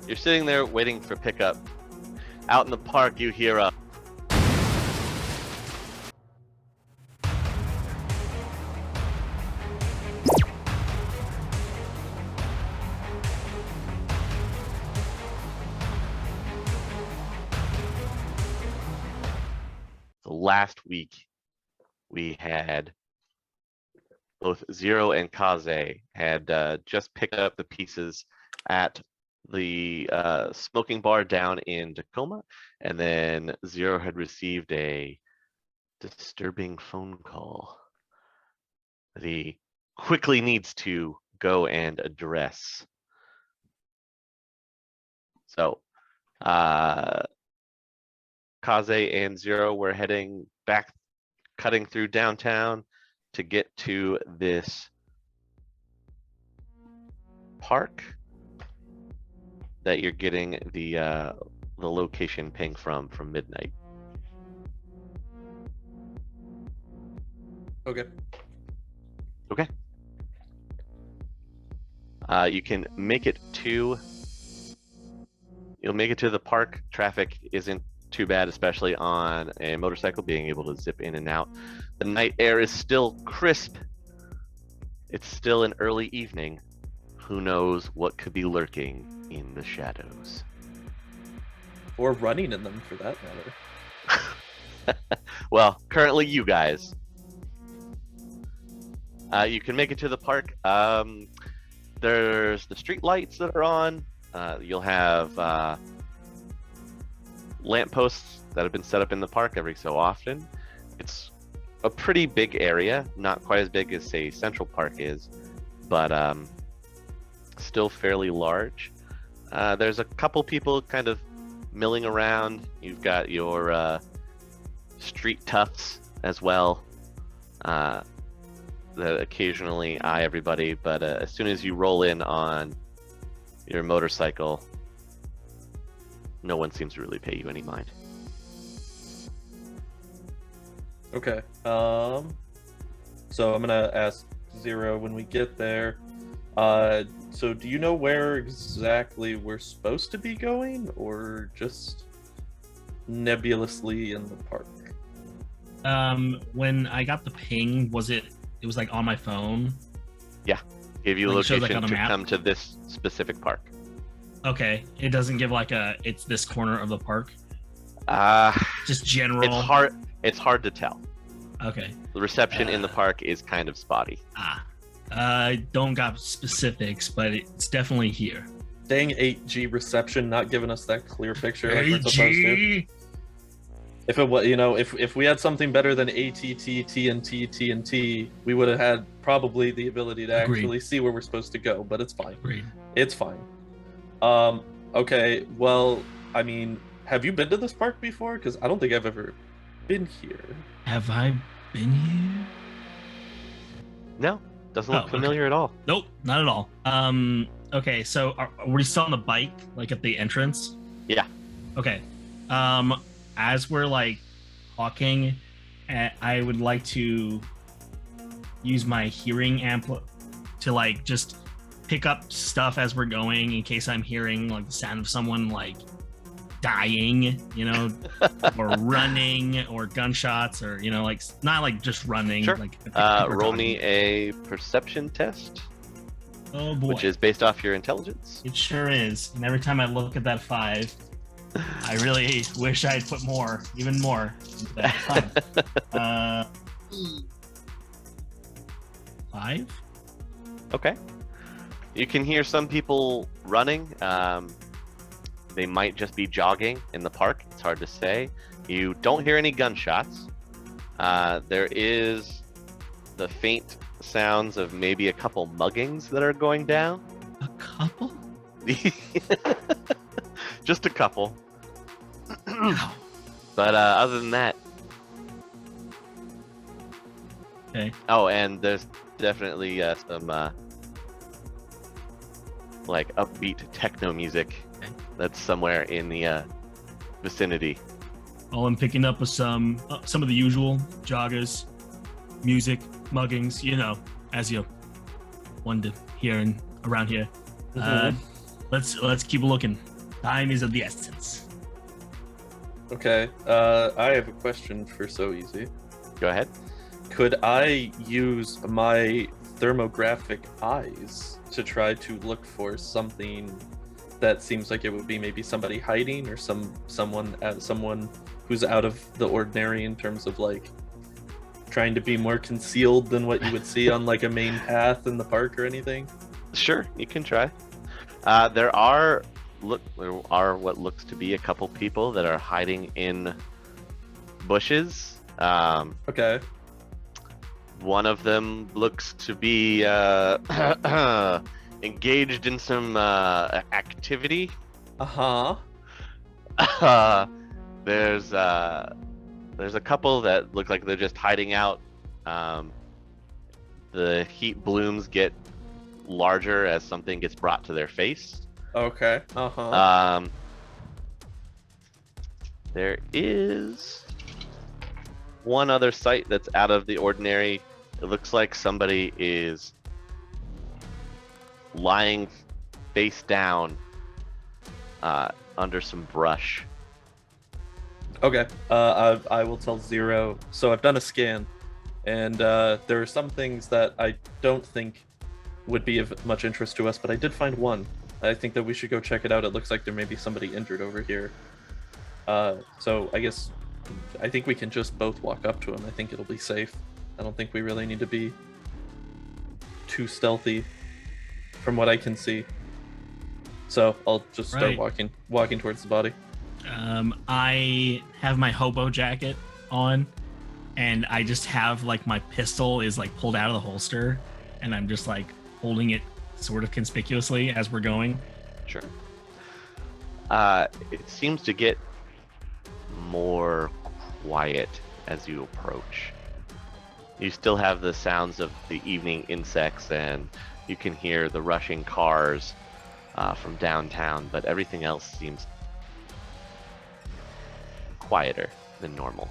You're sitting there waiting for pickup. Out in the park, you hear a last week we had both Zero and Kaze had just picked up the pieces at the smoking bar down in Tacoma, and then Zero had received a disturbing phone call that he quickly needs to go and address. So Kaze and Zero were heading back, cutting through downtown to get to this park that you're getting the location ping from Midnight. Okay. Okay. You can make it to. You'll make it to the park. Traffic isn't too bad, especially on a motorcycle, being able to zip in and out. The night air is still crisp. It's still an early evening. Who knows what could be lurking in the shadows? Or running in them, for that matter. Well, currently you guys. You can make it to the park. There's the street lights that are on. You'll have lampposts that have been set up in the park every so often. It's a pretty big area, not quite as big as, say, Central Park is, but still fairly large. There's a couple people kind of milling around. You've got your street toughs as well that occasionally eye everybody, but as soon as you roll in on your motorcycle, no one seems to really pay you any mind. Okay. So I'm gonna ask Zero when we get there. So do you know where exactly we're supposed to be going, or just nebulously in the park? When I got the ping, it was like on my phone? Yeah. Give you a Like, it shows, location like, on a to map? come to this specific park. Okay. It doesn't give like it's this corner of the park? Just general? It's hard to tell. Okay. The reception in the park is kind of spotty. I don't got specifics, but it's definitely here. Dang 8G reception not giving us that clear picture like we're supposed to. 8G? If it was, if we had something better than ATT, TNT, TNT, we would have had probably the ability to Agreed. actually see where we're supposed to go, but it's fine. Agreed. It's fine. Okay, well, I mean, have you been to this park before? Because I don't think I've ever been here. Have I been here? No, doesn't look Oh, familiar at all. Nope, not at all. Okay, so are we still on the bike, like at the entrance? Yeah. Okay. As we're like talking, I would like to use my hearing amp to like just pick up stuff as we're going, in case I'm hearing like the sound of someone like dying, or running, or gunshots, or like not like just running. Sure. Like Roll me a perception test. Oh boy. Which is based off your intelligence. It sure is. And every time I look at that 5, I really wish I had put more, even more. Into that 5. Okay. You can hear some people running. They might just be jogging in the park. It's hard to say. You don't hear any gunshots. There is the faint sounds of maybe a couple muggings that are going down. A couple? Just a couple. But other than that. Okay. Oh, and there's definitely some like upbeat techno music that's somewhere in the vicinity. Oh, I'm picking up with some of the usual joggers, music, muggings, as you wanted to hear around here. Mhm. Let's keep looking. Time is of the essence. Okay. I have a question for So Easy. Go ahead. Could I use my thermographic eyes to try to look for something that seems like it would be maybe somebody hiding or someone who's out of the ordinary in terms of like trying to be more concealed than what you would see on like a main path in the park or anything? Sure, you can try. There are what looks to be a couple people that are hiding in bushes. Okay. One of them looks to be engaged in some activity. Uh-huh. There's a couple that look like they're just hiding out. The heat blooms get larger as something gets brought to their face. Okay. Uh-huh. There is one other sight that's out of the ordinary. It looks like somebody is lying face down under some brush. Okay. I will tell Zero. So I've done a scan, and there are some things that I don't think would be of much interest to us, but I did find one. I think that we should go check it out. It looks like there may be somebody injured over here. So I think we can just both walk up to him. I think it'll be safe. I don't think we really need to be too stealthy from what I can see. So I'll just start walking towards the body. I have my hobo jacket on, and I just have like my pistol is like pulled out of the holster, and I'm just like holding it sort of conspicuously as we're going. Sure. It seems to get more quiet as you approach. You still have the sounds of the evening insects, and you can hear the rushing cars from downtown, but everything else seems quieter than normal.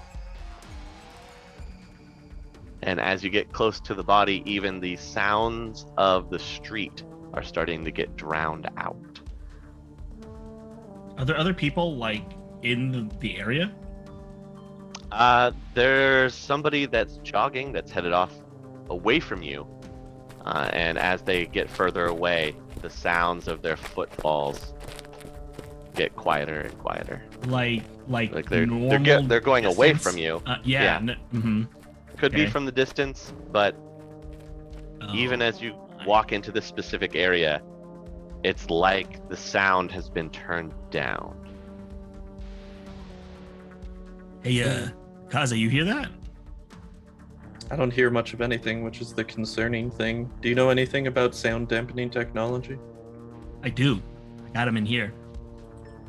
And as you get close to the body, even the sounds of the street are starting to get drowned out. Are there other people like in the area? There's somebody that's jogging that's headed off away from you. And as they get further away, the sounds of their footfalls get quieter and quieter. Like they're going distance? away from you. Yeah. Could be Okay. from the distance, but even as you walk into this specific area, it's like the sound has been turned down. Hey, Kaza, you hear that? I don't hear much of anything, which is the concerning thing. Do you know anything about sound dampening technology? I do. I got him in here.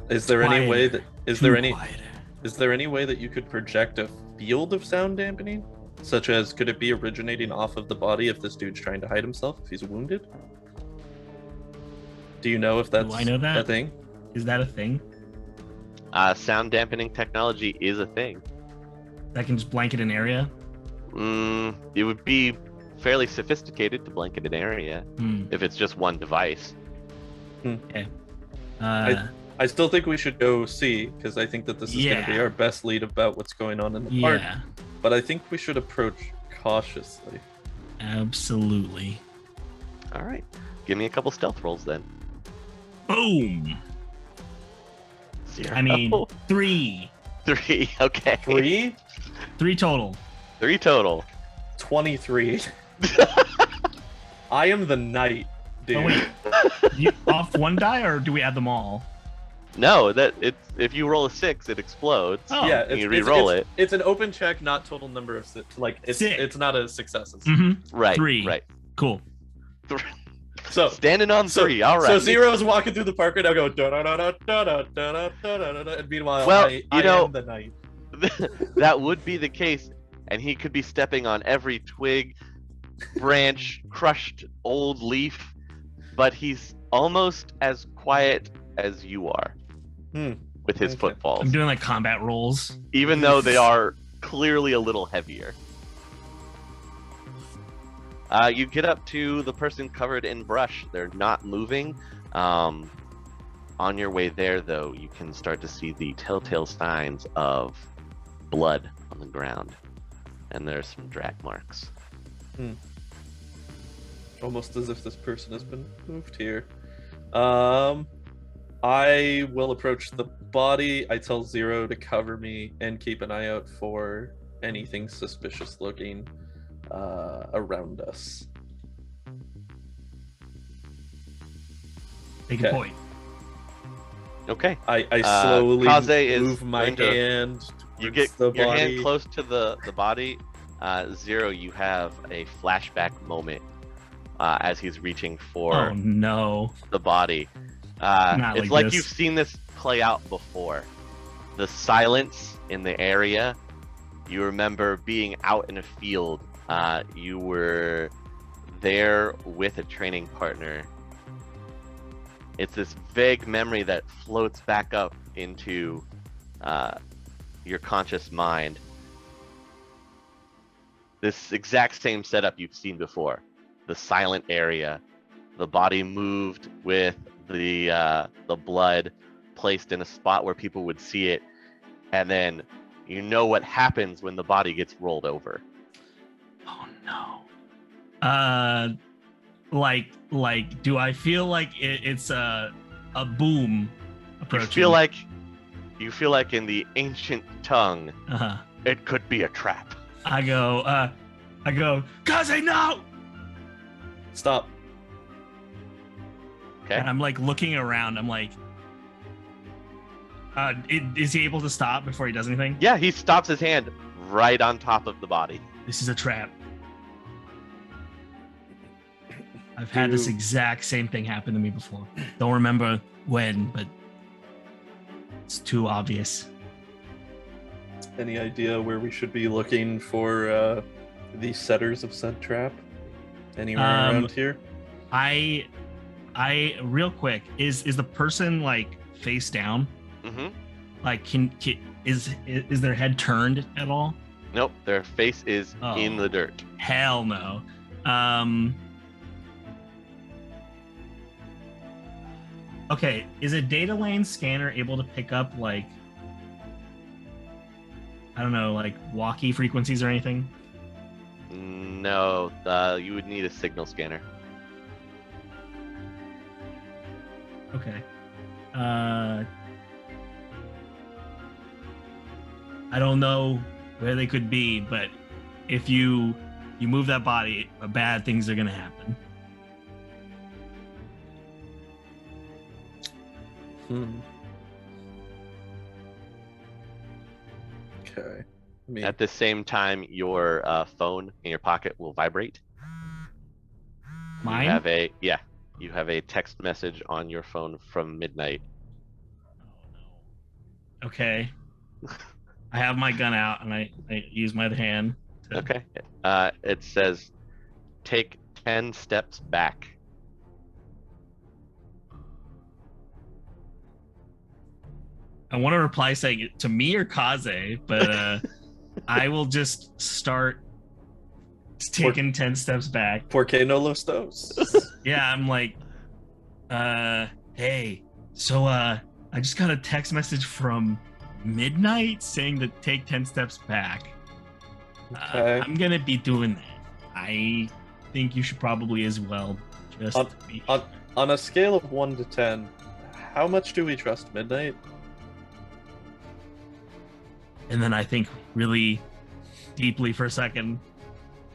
Is there any way that is there any Quieter. way that you could project a field of sound dampening? Such as, could it be originating off of the body if this dude's trying to hide himself, if he's wounded? Do you know if that's I know that? a thing? Is that a thing? Sound dampening technology is a thing. That can just blanket an area? It would be fairly sophisticated to blanket an area if it's just one device. Okay. I still think we should go see, because I think that this is going to be our best lead about what's going on in the park. Yeah, But I think we should approach cautiously. absolutely. All right. Give me a couple stealth rolls then. Boom! 0. I mean, 3. 3. Okay. 3? Total. 3 total. 23. I am the knight, dude. Oh, wait. You off one die, or do we add them all? No, if you roll a 6, it explodes. Oh. Yeah, You re-roll it. It's an open check, not total number of Sick. it's not a successes. Mm-hmm. Right. 3. Right. Cool. So Standing on 3. All right. So Zero's walking through the park right now, go da da da da da da da da da da, and meanwhile, Well, I know- am the knight. That would be the case, and he could be stepping on every twig, branch, crushed old leaf, but he's almost as quiet as you are with his Okay. footfalls, I'm doing like combat rolls. even though they are clearly a little heavier. You get up to the person covered in brush. They're not moving. On your way there, though, you can start to see the telltale signs of blood on the ground, and there's some drag marks. Almost as if this person has been moved here. I will approach the body. I tell Zero to cover me and keep an eye out for anything suspicious looking around us. Take a Okay. point. Okay. I slowly Kaze is move my going to- hand. You towards get the your body. hand close to the body. Zero, you have a flashback moment as he's reaching for Oh no. the body. Not It's like like this. you've seen this play out before. The silence in the area. You remember being out in a field. You were there with a training partner. It's this vague memory that floats back up into your conscious mind. This exact same setup you've seen before. The silent area, the body moved with the blood placed in a spot where people would see it, and then you know what happens when the body gets rolled over. Oh no. Like, do I feel like it's a boom approaching? You feel like in the ancient tongue, Uh-huh. it could be a trap. I go, Kaze, no! Stop. Okay. And I'm like looking around. I'm like, is he able to stop before he does anything? Yeah, he stops his hand right on top of the body. This is a trap. I've had this exact same thing happen to me before. Don't remember when, but it's too obvious. Any idea where we should be looking for the setters of said trap? Anywhere around here? I real quick, is the person like face down? Mm-hmm. Like, is their head turned at all? Nope, their face is in Oh. the dirt. Hell no. Okay, is a data lane scanner able to pick up like, I don't know, like walkie frequencies or anything? No, you would need a signal scanner. Okay. I don't know where they could be, but if you move that body, bad things are gonna happen. Okay. I mean, At the same time, your phone in your pocket will vibrate. Mine? You have a text message on your phone from Midnight. Okay. I have my gun out and I use my other hand. To... Okay. It says, take 10 steps back. I want to reply saying it to me or Kaze, but I will just start taking 10 steps back. Por qué no los dos? Yeah, I'm like, hey, so I just got a text message from Midnight saying to take 10 steps back. Okay. I'm gonna be doing that. I think you should probably as well. Just to be sure. On a scale of 1 to 10, how much do we trust Midnight? And then I think really deeply for a second,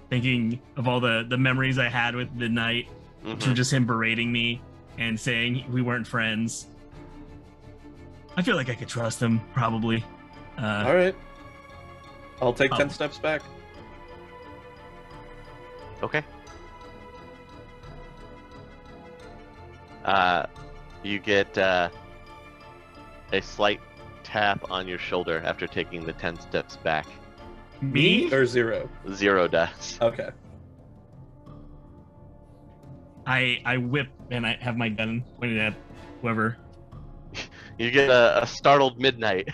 thinking of all the memories I had with Midnight, which were just him berating me and saying we weren't friends. I feel like I could trust him, probably. All right. I'll take 10 Oh. steps back. Okay. You get a slight tap on your shoulder after taking the 10 steps back. Me? Or Zero? Zero does. Okay. I whip and I have my gun pointed at whoever. You get a startled Midnight.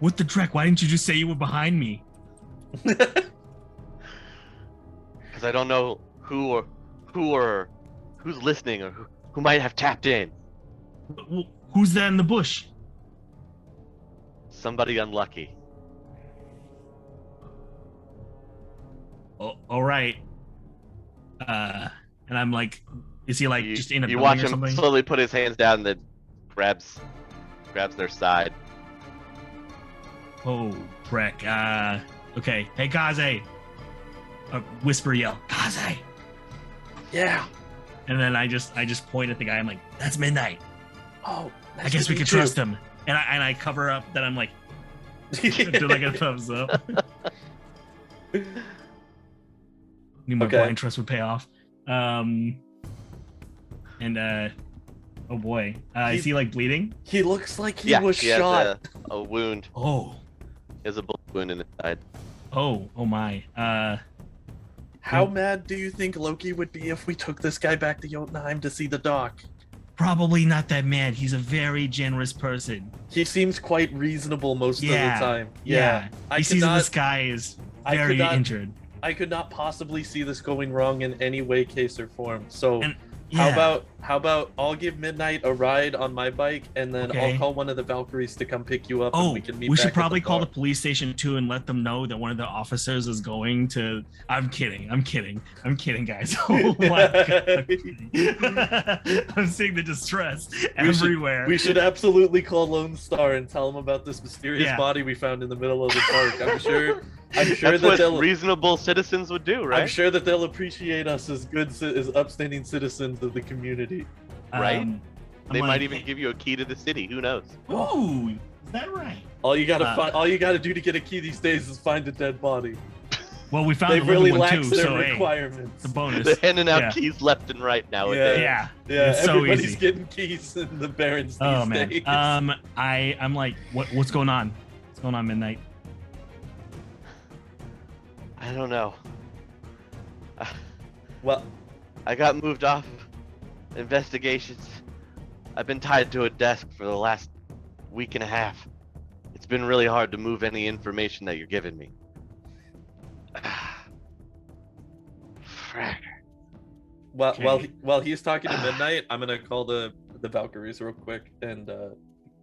What the dreck? Why didn't you just say you were behind me? Because I don't know who's listening or who might have tapped in. Who's that in the bush? Somebody unlucky. Oh, all right. And I'm like, is he like just in a You building watch or him something? slowly put his hands down and then grabs their side. Oh, Breck. Okay. Hey, Kaze. Whisper yell, Kaze. Yeah. And then I just point at the guy. I'm like, that's Midnight. Oh, I guess we could trust him. And I cover up that I'm like, do like a thumbs up. Need more Okay. blind trust would pay off. And oh boy, is he like bleeding? He looks like he was he has shot. a wound. Oh, He has a bullet wound in his side. oh my. How mad do you think Loki would be if we took this guy back to Jotunheim to see the doc? Probably not that mad. He's a very generous person. He seems quite reasonable most of the time. Yeah. I He sees that cannot- this guy is I very could not- injured. I could not possibly see this going wrong in any way, case, or form. So And how about I'll give Midnight a ride on my bike, and then Okay. I'll call one of the Valkyries to come pick you up, and Oh, we can meet. we back should at probably the call the bar. police station too and let them know that one of the officers is going to. I'm kidding, guys. Oh my god, I'm kidding. I'm seeing the distress everywhere. We should absolutely call Lone Star and tell him about this mysterious Yeah. body we found in the middle of the park. I'm sure That's that what they'll. reasonable citizens would do, right? I'm sure that they'll appreciate us as as upstanding citizens of the community. Right? I'm They might like, even give you a key to the city. Who knows? Ooh, is that right? All you gotta Uh, all you gotta do to get a key these days is find a dead body. Well, we found They the really living one lax too, their so hey, requirements. it's a bonus. They're handing out Yeah. keys left and right nowadays. Yeah. Yeah, It's so everybody's easy. getting keys in the Barrens these Oh man. days. I'm like, what's going on? What's going on, Midnight? I don't know. Well, I got moved off investigations. I've been tied to a desk for the last week and a half. It's been really hard to move any information that you're giving me. Frack. Okay. while he's talking to Midnight, I'm gonna call the Valkyries real quick and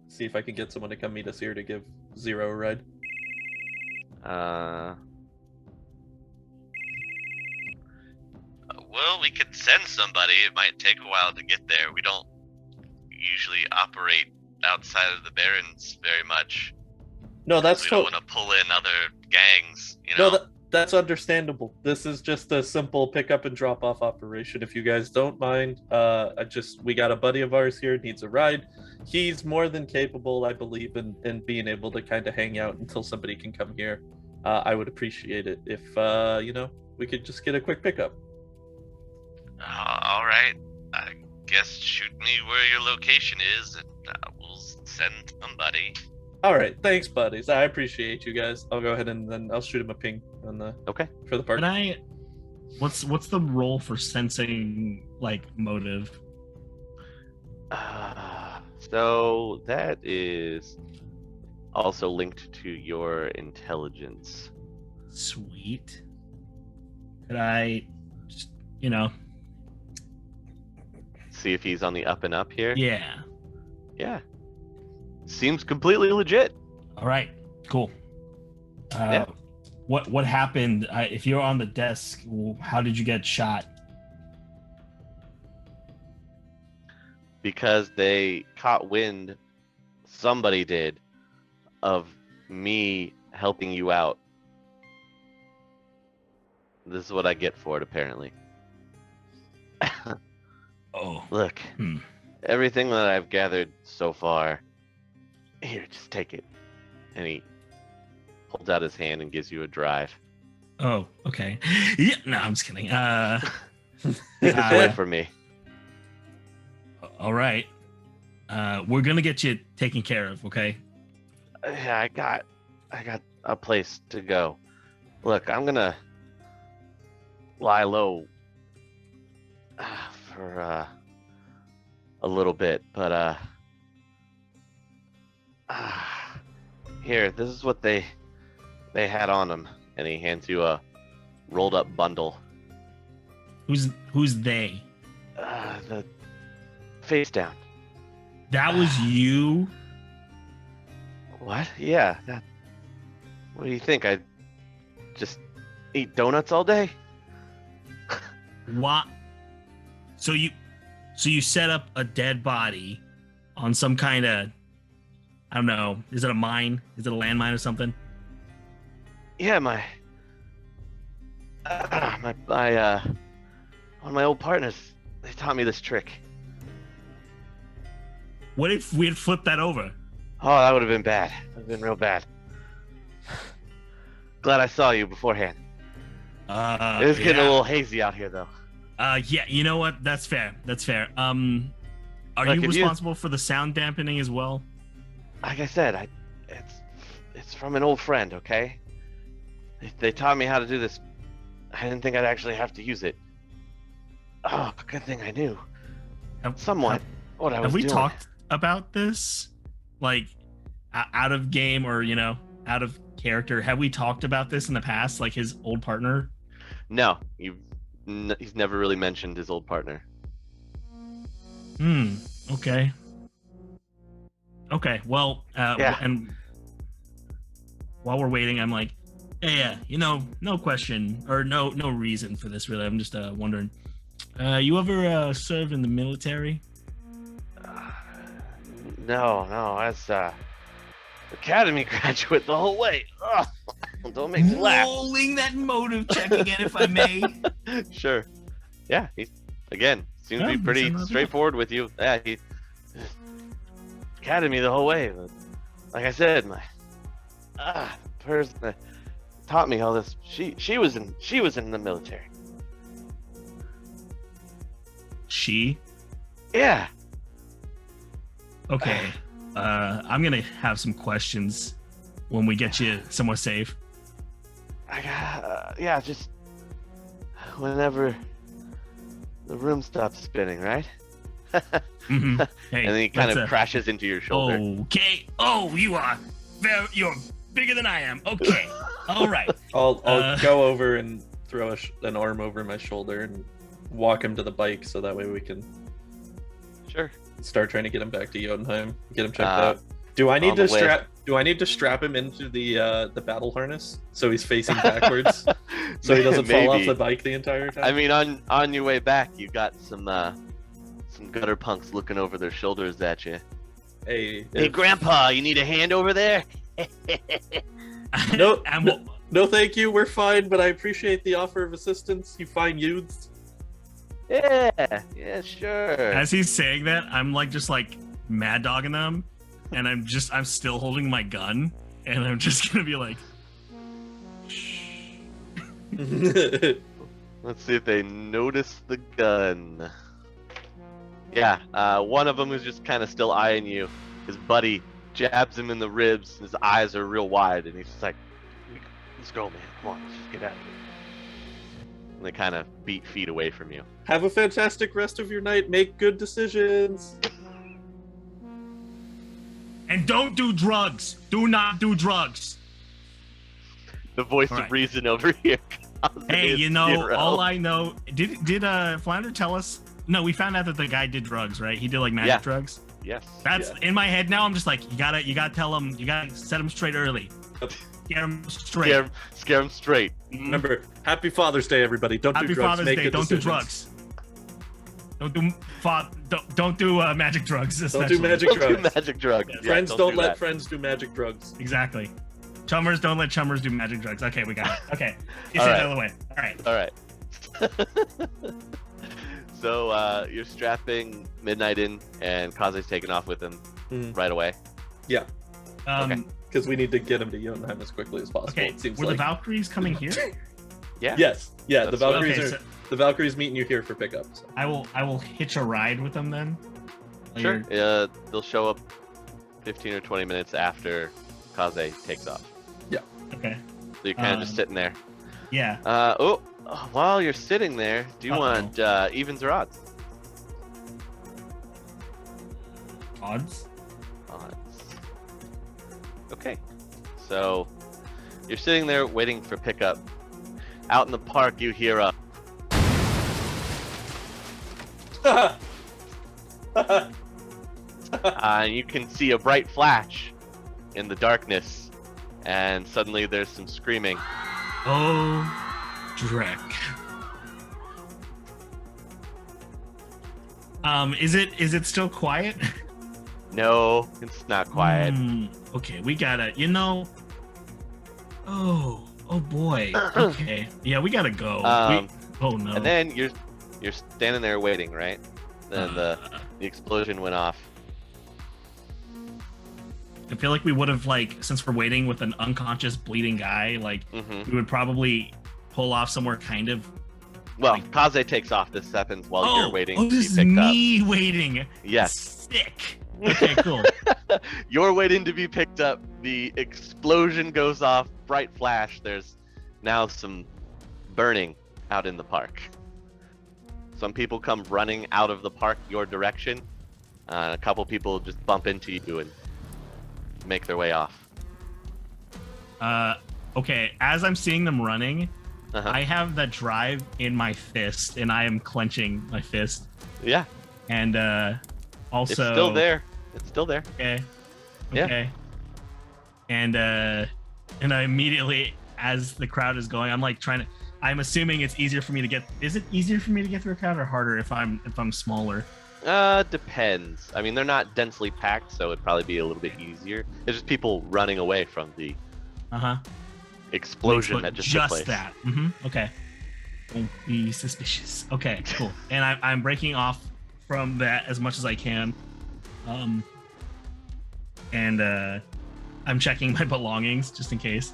see if I can get someone to come meet us here to give Zero a ride. Well, we could send somebody. It might take a while to get there. We don't usually operate outside of the Barrens very much. No, that's We don't want to pull in other gangs, you no, know? that's understandable. This is just a simple pick up and drop off operation. If you guys don't mind, we got a buddy of ours here needs a ride. He's more than capable, I believe, in being able to kind of hang out until somebody can come here. I would appreciate it if we could just get a quick pickup. All right. I guess shoot me where your location is, and we'll send somebody. All right, thanks, buddies. I appreciate you guys. I'll go ahead and then I'll shoot him a ping on the Okay. for the park. What's the role for sensing like motive? So that is also linked to your intelligence. Sweet. Could I just See if he's on the up and up here. yeah. Yeah. Seems completely legit. All right. Cool. Yeah. What happened? If you're on the desk, how did you get shot? Because they caught wind, somebody did, of me helping you out. This is what I get for it, apparently. Oh. Look, everything that I've gathered so far, here, just take it. And he holds out his hand and gives you a drive. Oh. Okay. Yeah. No, I'm just kidding. Take this away from me. All right. We're gonna get you taken care of. Okay. Yeah, I got a place to go. Look, I'm gonna lie low for a little bit, but here, this is what they had on them, and he hands you a rolled up bundle. Who's they? The face down. That was you? What? Yeah. What do you think? I just eat donuts all day? What? So you set up a dead body on some kind of, I don't know, is it a mine? Is it a landmine or something? Yeah, one of my old partners, they taught me this trick. What if we had flipped that over? Oh, that would have been bad. That would have been real bad. Glad I saw you beforehand. It was getting a little hazy out here, though. Yeah, you know what? That's fair. That's fair. Are Like, you if responsible for the sound dampening as well? Like I said, it's from an old friend, okay? They taught me how to do this. I didn't think I'd actually have to use it. Oh, good thing I knew. Somewhat what I was doing. Have we talked about this? Like, out of game or, out of character? Have we talked about this in the past? Like his old partner? No, he's never really mentioned his old partner. Okay. Okay, well, Yeah. And while we're waiting, I'm like, yeah, no question or no reason for this, really. I'm just wondering, you ever served in the military? No, I was academy graduate the whole way. Ugh, don't make me laugh. Rolling that motive check again, if I may. Sure. Yeah, he seems to be pretty straightforward with you. Yeah, he academy the whole way. But like I said, my person that taught me all this, she was in the military. She? Yeah. Okay. I'm gonna have some questions when we get you somewhere safe. Just whenever the room stops spinning, right? Mm-hmm. Hey, and then he kind of crashes into your shoulder. Okay. Oh, you're bigger than I am. Okay. All right. I'll go over and throw an arm over my shoulder and walk him to the bike so that way we can start trying to get him back to Jotunheim, get him checked out. Do I need to strap him into the battle harness so he's facing backwards so he doesn't fall off the bike the entire time? I mean, on your way back, you got some gutter punks looking over their shoulders at you. Hey, Grandpa, you need a hand over there? No, thank you. We're fine, but I appreciate the offer of assistance. You fine youths. Yeah, sure. As he's saying that, I'm just mad dogging them, and I'm still holding my gun, and I'm just gonna be like, shh. Let's see if they notice the gun. Yeah, one of them is just kind of still eyeing you. His buddy jabs him in the ribs, and his eyes are real wide, and he's just like, let's go, man. Come on, let's just get out of here. And they kind of beat feet away from you. Have a fantastic rest of your night. Make good decisions. And don't do drugs. Do not do drugs. The voice of reason over here. Hey, all I know... Did Flounder tell us? No, we found out that the guy did drugs, right? He did magic drugs? Yes. That's in my head now. I'm just like, you gotta tell him, you gotta set him straight early. Scare him straight. Scare him straight. Remember, Happy Father's Day, everybody. Don't do drugs. Happy Father's Day. Don't do drugs. Don't do magic drugs. Don't do magic drugs. Don't do magic drugs. Yes. Friends don't let friends do magic drugs. Exactly. Chummers don't let chummers do magic drugs. Okay, we got it. Okay. Get it out of the way. All right. So you're strapping Midnight in, and Kaze's taking off with him right away. Yeah. Okay. Because we need to get him to Jotunheim as quickly as possible. Okay. It seems Were the Valkyries coming here? Yeah. Yes. Yeah. That's The Valkyries meeting you here for pickup. So. I will hitch a ride with them then. Sure. They'll show up 15 or 20 minutes after Kaze takes off. Yeah. Okay. So you're kind of just sitting there. Yeah. While you're sitting there, do you want evens or odds? Odds. Okay. So you're sitting there waiting for pickup. Out in the park, you hear a. and you can see a bright flash in the darkness, and suddenly there's some screaming. Oh, Drek. Is it still quiet? No, it's not quiet. Okay, we gotta, Oh boy. Okay. Yeah, we gotta go. Oh no. And then you're standing there waiting, right? Then the explosion went off. I feel like we would have, like, since we're waiting with an unconscious bleeding guy, like, we would probably pull off somewhere kind of. Well, like, Kaze takes off this happens while you're waiting to this be picked is up. me waiting. Yes. Sick. Okay, cool. You're waiting to be picked up. The explosion goes off. Bright flash. There's now some burning out in the park. Some people come running out of the park your direction. A couple people just bump into you and make their way off. Okay, as I'm seeing them running, Uh-huh. I have that drive in my fist, and I am clenching my fist. Yeah. And also, It's still there. It's still there. Okay. Yeah. Okay. And I immediately, as the crowd is going, I'm like trying to. I'm assuming it's easier for me to get. Is it easier for me to get through a crowd, or harder if I'm smaller? Depends. I mean, they're not densely packed, so it'd probably be a little bit easier. There's just people running away from the explosion that just took place. That. Okay. Don't be suspicious. Okay, cool. And I'm breaking off from that as much as I can. And I'm checking my belongings just in case.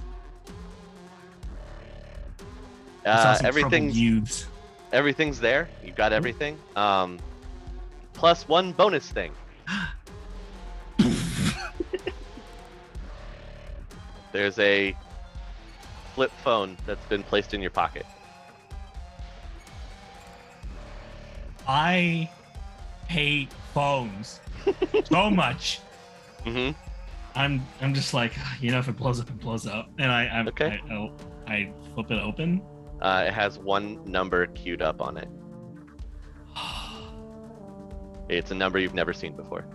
Everything's there. You got everything. Plus one bonus thing. There's a flip phone that's been placed in your pocket. I hate phones so much. I'm just like, if it blows up, it blows up, and I flip it open. It has one number queued up on it. It's a number you've never seen before.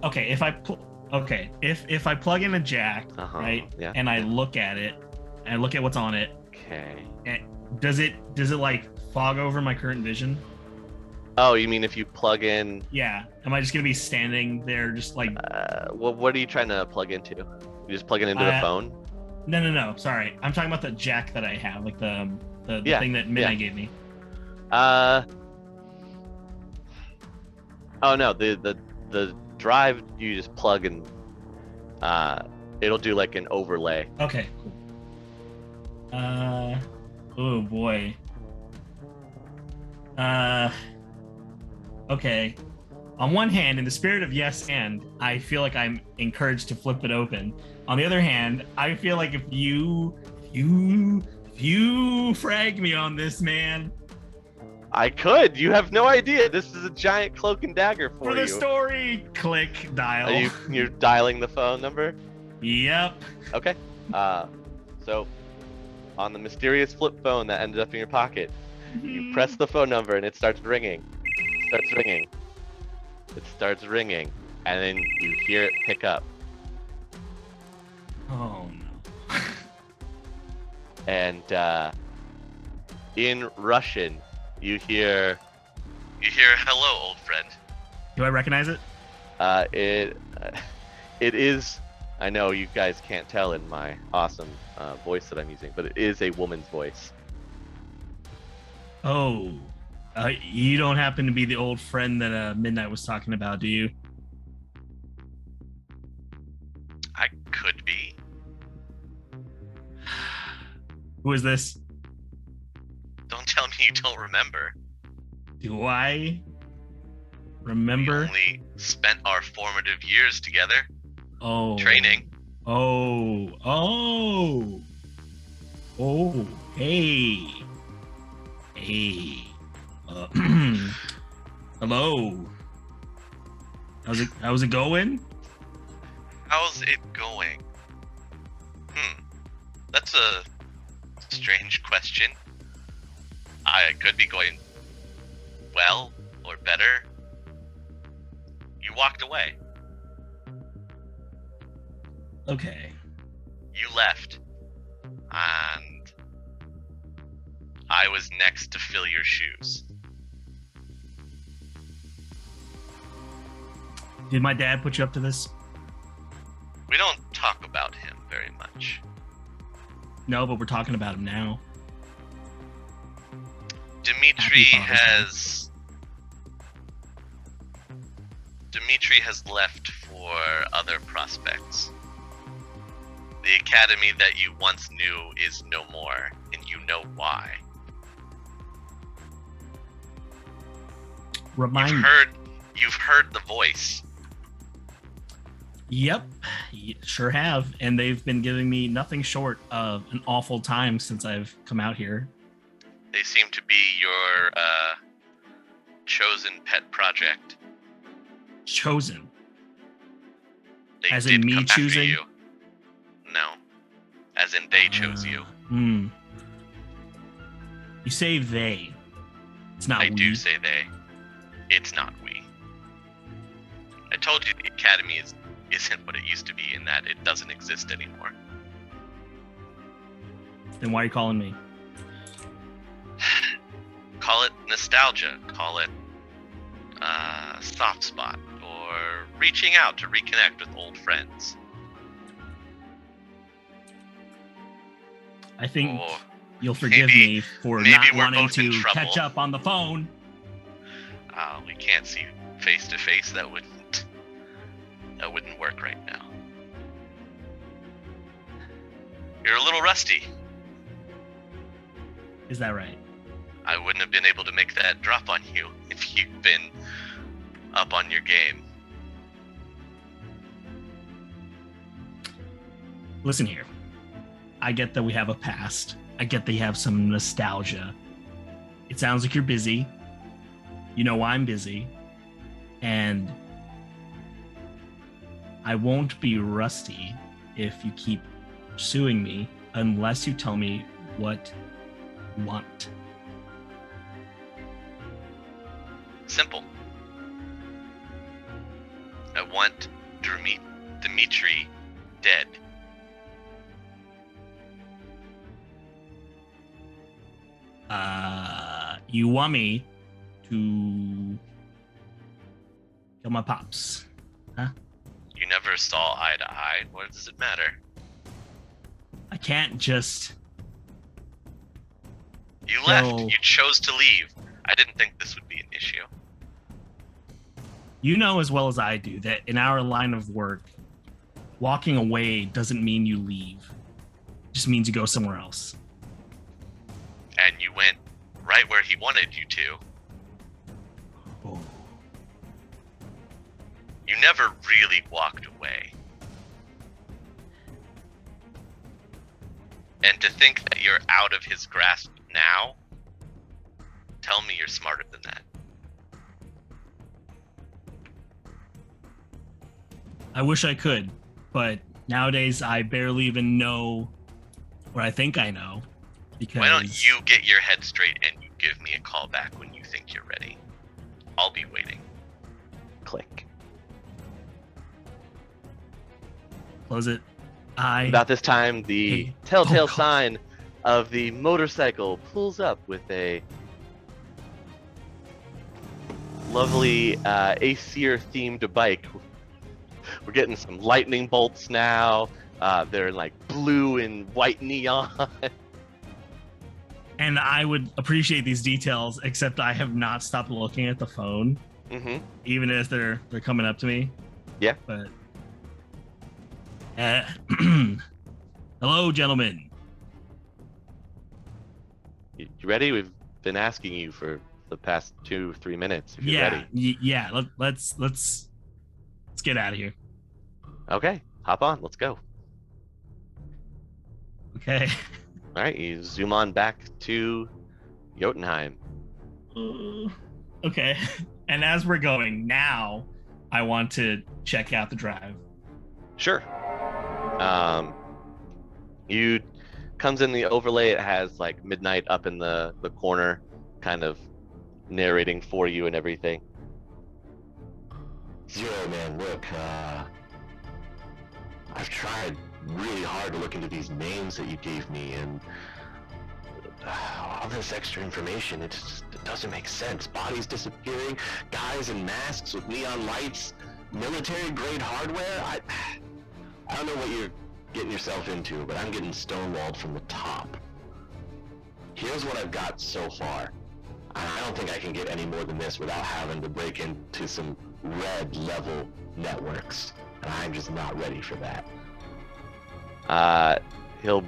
Okay, if I plug in a jack, right, yeah, and I look at it, and I look at what's on it. Okay. Does it like fog over my current vision? Oh, you mean if you plug in? Yeah. Am I just gonna be standing there, just like? Well, what are you trying to plug into? You just plug it into the phone? No. Sorry, I'm talking about the jack that I have, like the thing that Midnight gave me. Oh no, the drive you just plug and it'll do like an overlay. Okay, cool. Oh boy. Okay. On one hand, in the spirit of yes and, I feel like I'm encouraged to flip it open. On the other hand, I feel like if you frag me on this, man. I could. You have no idea. This is a giant cloak and dagger for you. For the story, click dial. You're dialing the phone number? Yep. Okay. So on the mysterious flip phone that ended up in your pocket, you press the phone number and it starts ringing. It starts ringing, and then you hear it pick up. Oh no. And in Russian, you hear "Hello, old friend." Do I recognize it? It is. I know you guys can't tell in my awesome voice that I'm using, but it is a woman's voice. Oh, you don't happen to be the old friend that Midnight was talking about, do you? I could be. Who is this? Don't tell me you don't remember. Do I remember? We only spent our formative years together. Oh. Training. Oh. Hey. Hello. How's it going? How's it going? That's a strange question. I could be going well or better. You walked away. Okay. You left. And I was next to fill your shoes. Did my dad put you up to this? We don't talk about him very much. No, but we're talking about him now. Dimitri Father's has left for other prospects. The academy that you once knew is no more, and you know why. Remind me. You've heard the voice. Yep, sure have. And they've been giving me nothing short of an awful time since I've come out here. They seem to be your chosen pet project. Chosen? They As did in me come after choosing? you. No. As in they chose you. You say they. It's not I we. do say they. It's not we. I told you the academy isn't what it used to be, in that it doesn't exist anymore. Then why are you calling me? Call it nostalgia. Call it soft spot, or reaching out to reconnect with old friends. I think Or you'll forgive me for maybe not we're wanting both in to trouble. catch up on the phone. We can't see face to face. That wouldn't work right now. You're a little rusty. Is that right? I wouldn't have been able to make that drop on you if you'd been up on your game. Listen here. I get that we have a past. I get that you have some nostalgia. It sounds like you're busy. You know I'm busy. And I won't be rusty if you keep pursuing me unless you tell me what you want. Simple. I want Dimitri dead. You want me to kill my pops, huh? You never saw eye to eye. What does it matter? I can't just... You left. So- You chose to leave. I didn't think this would be an issue. You know as well as I do that in our line of work, walking away doesn't mean you leave. It just means you go somewhere else. And you went right where he wanted you to. Oh. You never really walked away. And to think that you're out of his grasp now, tell me you're smarter than that. I wish I could, but nowadays I barely even know what I think I know. Because Why don't you get your head straight and you give me a call back when you think you're ready? I'll be waiting. Click. close it. About this time, the Hey. telltale Oh, God. sign of the motorcycle pulls up with a lovely Aesir themed bike. We're getting some lightning bolts now. They're like blue and white neon. And I would appreciate these details, except I have not stopped looking at the phone, Mm-hmm. even as they're coming up to me. Yeah. But hello, gentlemen. You ready? We've been asking you for the past 2-3 minutes. If you're ready. Yeah. Let's get out of here. Okay, hop on. Let's go. Okay. All right, you zoom on back to Jotunheim. Okay. And as we're going now, I want to check out the drive. Sure. You comes in the overlay. It has like midnight up in the corner. kind of narrating for you and everything. Zero, man, look, I've tried really hard to look into these names that you gave me, and all this extra information, it doesn't make sense. Bodies disappearing, guys in masks with neon lights, military-grade hardware. I don't know what you're getting yourself into, but I'm getting stonewalled from the top. Here's what I've got so far. I don't think I can get any more than this without having to break into some red level networks, and I'm just not ready for that. He'll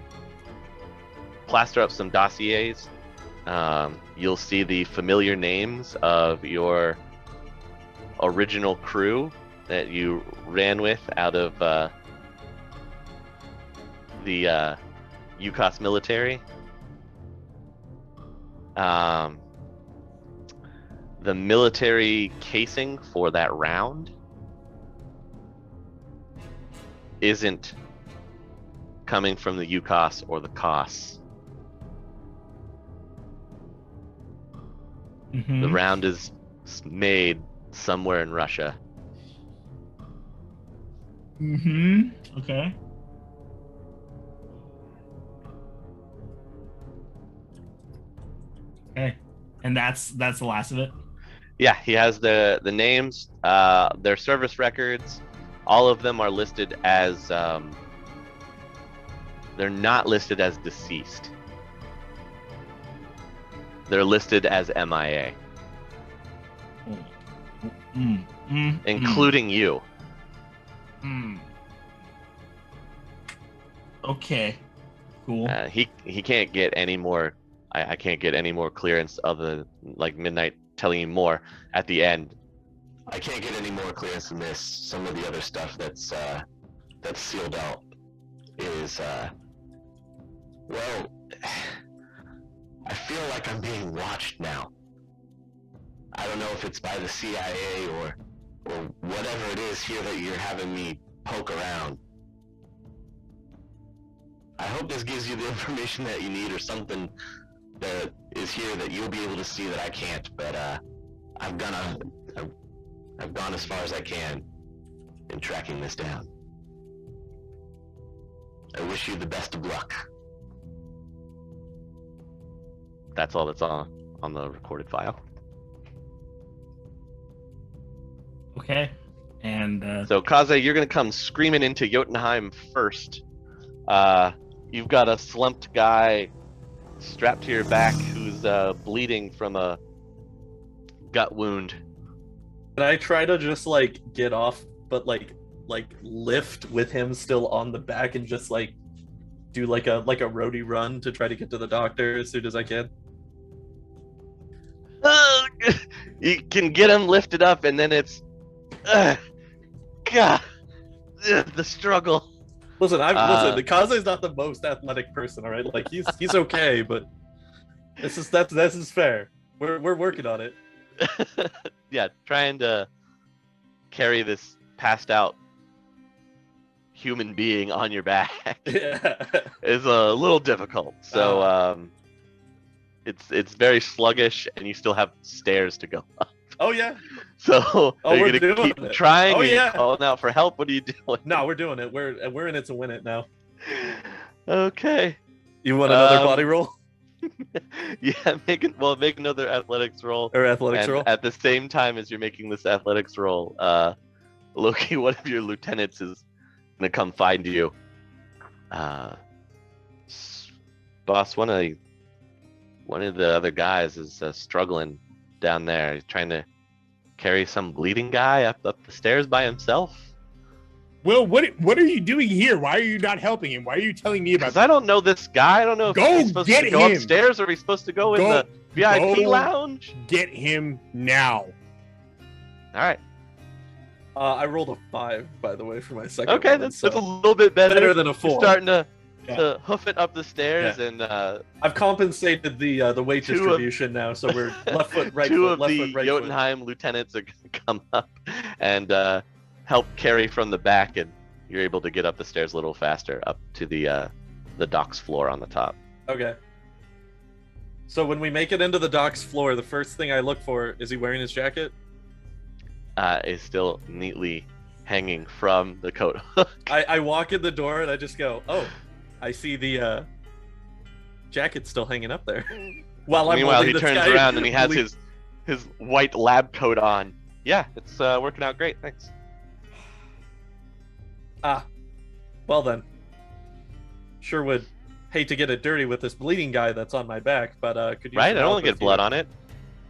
plaster up some dossiers. You'll see the familiar names of your original crew that you ran with out of the UCOS military. The military casing for that round isn't coming from the UCOS or the COS. The round is made somewhere in Russia. Okay. Okay. And that's the last of it? Yeah, he has the names, their service records. All of them are listed as they're not listed as deceased. They're listed as MIA, including you. Okay. Cool. He can't get any more. I can't get any more clearance other than like Midnight telling you more at the end. I can't get any more clearance than this. Some of the other stuff that's sealed out is well, I feel like I'm being watched now. I don't know if it's by the CIA or whatever it is here that you're having me poke around. I hope this gives you the information that you need, or something that is here that you'll be able to see that I can't, but I've gone as far as I can in tracking this down. I wish you the best of luck. That's all that's on the recorded file. Okay. And So Kaze, you're gonna come screaming into Jotunheim first. You've got a slumped guy strapped to your back who's bleeding from a gut wound. Can I try to just like get off, but like lift with him still on the back and just like do like a roadie run to try to get to the doctor as soon as I can? You can get him lifted up, and then it's God, the struggle. Listen, listen. Kaze's not the most athletic person, all right? Like he's okay, but this is fair. We're working on it. Yeah, trying to carry this passed out human being on your back is a little difficult. So it's very sluggish, and you still have stairs to go up. Oh yeah. So are you gonna keep trying? Oh yeah. Calling out for help? What are you doing? No, we're doing it. We're in it to win it now. Okay. You want another body roll? Yeah, make another athletics roll. Or athletics roll? At the same time as you're making this athletics roll, Loki, one of your lieutenants is gonna come find you. Boss, one of the other guys is struggling down there. He's trying to carry some bleeding guy up the stairs by himself. Will, what are you doing here? Why are you not helping him? Why are you telling me about Because I don't know this guy. I don't know if Go he's supposed get to go him. upstairs or he's supposed to go in the VIP go. lounge. Get him now. All right. I rolled a 5, by the way, for my second. Okay, one, that's so a little bit better. better than a 4. You're starting to Yeah. hoof it up the stairs, and I've compensated the weight Two of- distribution now, so we're left foot, right two foot, of left the foot, right Jotunheim lieutenants are going to come up and help carry from the back, and you're able to get up the stairs a little faster up to the docks floor on the top. foot. Okay. So when we make it into the dock's floor, the first thing I look for is he wearing his jacket? Is still neatly hanging from the coat hook. I walk in the door and I just go, oh, I see the jacket still hanging up there. While I'm Meanwhile, he holding this turns guy around and he has le- his white lab coat on. Yeah, it's working out great. Thanks. Ah, well then. Sure would hate to get it dirty with this bleeding guy that's on my back, but could you? Right? I don't want to get blood on it.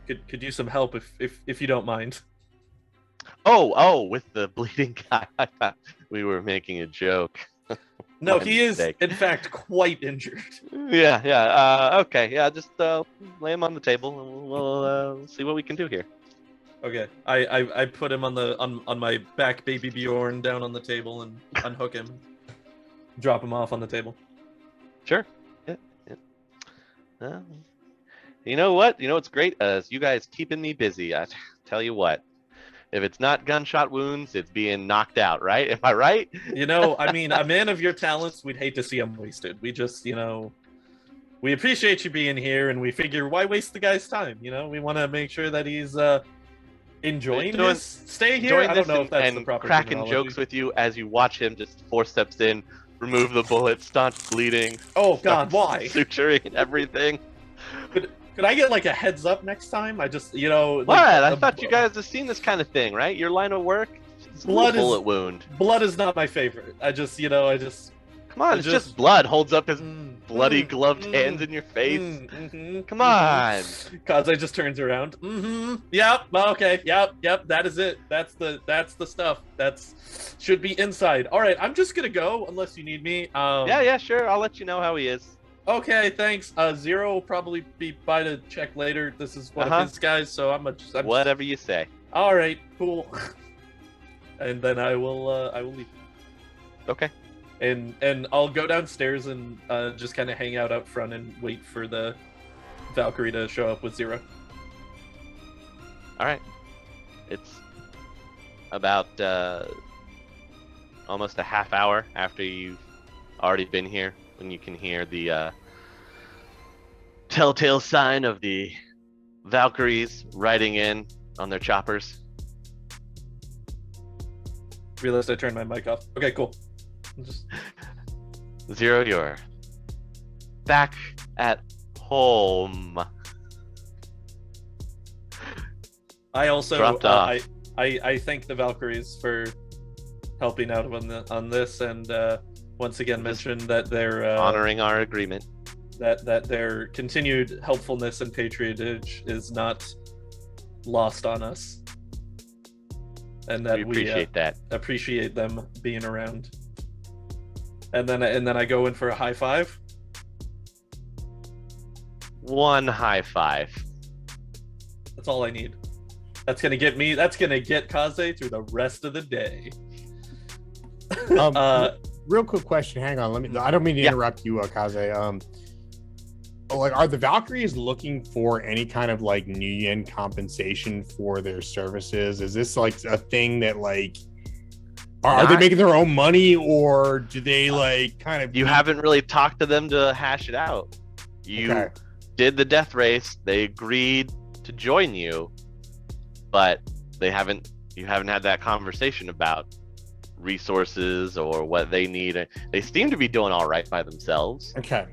Could use some help if you don't mind. Oh, with the bleeding guy. I thought we were making a joke. No, My he is mistake. in fact quite injured. Yeah. Okay. Yeah, just lay him on the table and we'll see what we can do here. Okay, I put him on my back, baby Bjorn, down on the table and unhook him, drop him off on the table. Sure. Yeah. You know what? You know what's great? You guys keeping me busy. I tell you what. If it's not gunshot wounds, it's being knocked out, right? Am I right? You know, I mean, a man of your talents, we'd hate to see him wasted. We just, we appreciate you being here, and we figure, why waste the guy's time? We want to make sure that he's enjoying his stay here. I don't know if that's the proper cracking terminology. jokes with you as you watch him just 4 steps in, remove the bullet, staunch bleeding. Oh God, why? Suturing and everything. Could I get like a heads up next time? I just, What? I thought you guys have seen this kind of thing, right? Your line of work? It's a Blood bullet wound. Blood is not my favorite. I just, Come on, it's just blood. Holds up his bloody gloved hands in your face. Come on. Kaze just turns around. Yep. Okay. Yep. That is it. That's the stuff. Should be inside. All right. I'm just gonna go unless you need me. Yeah. Sure. I'll let you know how he is. Okay. Thanks. Zero will probably be by to check later. This is one of his guys, so I'm whatever you say. All right. Cool. And then I will leave. Okay. And I'll go downstairs and just kind of hang out up front and wait for the Valkyrie to show up with Zero. All right. It's about almost a half hour after you've already been here when you can hear the telltale sign of the Valkyries riding in on their choppers. Realized I turned my mic off. Okay, cool. Zero, you're back at home. I also Dropped off. I thank the Valkyries for helping out on this, and once again mention that they're honoring our agreement. That their continued helpfulness and patronage is not lost on us, and that we appreciate them being around. And then I go in for a high five. One high five. That's all I need. That's gonna get Kaze through the rest of the day. Real quick question. Hang on. I don't mean to interrupt you, Kaze. Are the Valkyries looking for any kind of like New Yen compensation for their services? Is this like a thing that like are they making their own money, or do they like kind of? You haven't really talked to them to hash it out. You did the death race. They agreed to join you, but you haven't had that conversation about resources or what they need. They seem to be doing all right by themselves. Okay.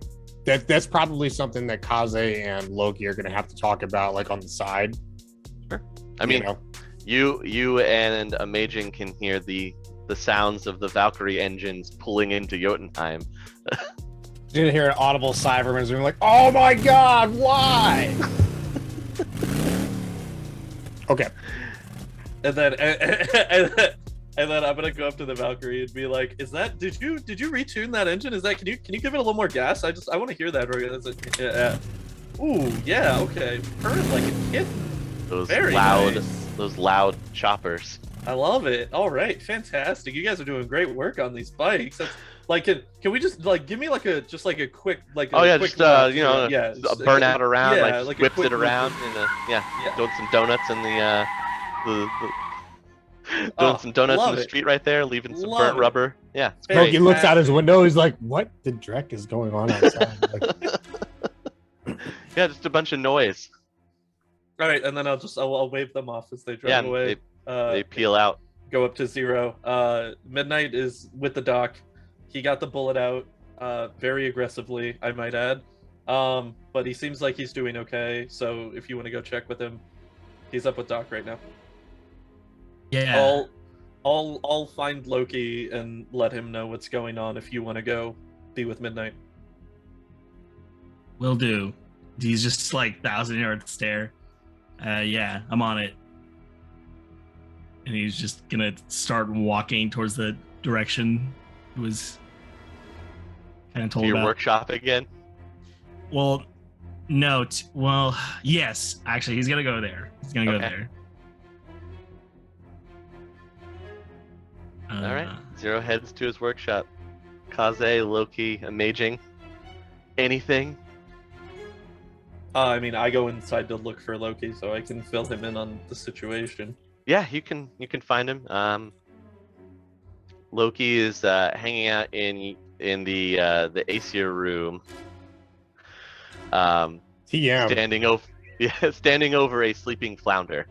That's probably something that Kaze and Loki are going to have to talk about, like on the side. Sure. I mean, you and Amaging can hear the sounds of the Valkyrie engines pulling into Jotunheim. You didn't hear an audible sigh from his room, like, "Oh my God, why?" Okay. And then I'm gonna go up to the Valkyrie and be like, "Is that? Did you retune that engine? Is that? Can you give it a little more gas? I want to hear that." Ooh, yeah, okay. Purring like a kitten. Those loud choppers. I love it. All right, fantastic. You guys are doing great work on these bikes. That's like, can we just like give me like a quick like? A burnout around, yeah, like whips it around, and doing some donuts in the doing some donuts in the street right there, leaving some burnt rubber. Yeah, it's great. Loki looks out his window. He's like, "What the dreck is going on outside?" Yeah, just a bunch of noise. All right, and then I'll wave them off as they drive Yeah, away. they peel out. Go up to 0. Midnight is with the doc. He got the bullet out very aggressively, I might add. But he seems like he's doing okay. So if you want to go check with him, he's up with Doc right now. Yeah. I'll find Loki and let him know what's going on if you want to go be with Midnight. Will do. He's just like 1,000-yard stare. Yeah, I'm on it. And he's just gonna start walking towards the direction he was kind of told To your about. workshop again? Well, no. Well, yes. Actually, he's gonna go there. He's gonna go Okay. there. All right. 0 heads to his workshop. Kaze, Loki, Amaging. Anything? I mean, I go inside to look for Loki so I can fill him in on the situation. Yeah, you can find him. Loki is hanging out in the Aesir room. TM. Standing over a sleeping flounder.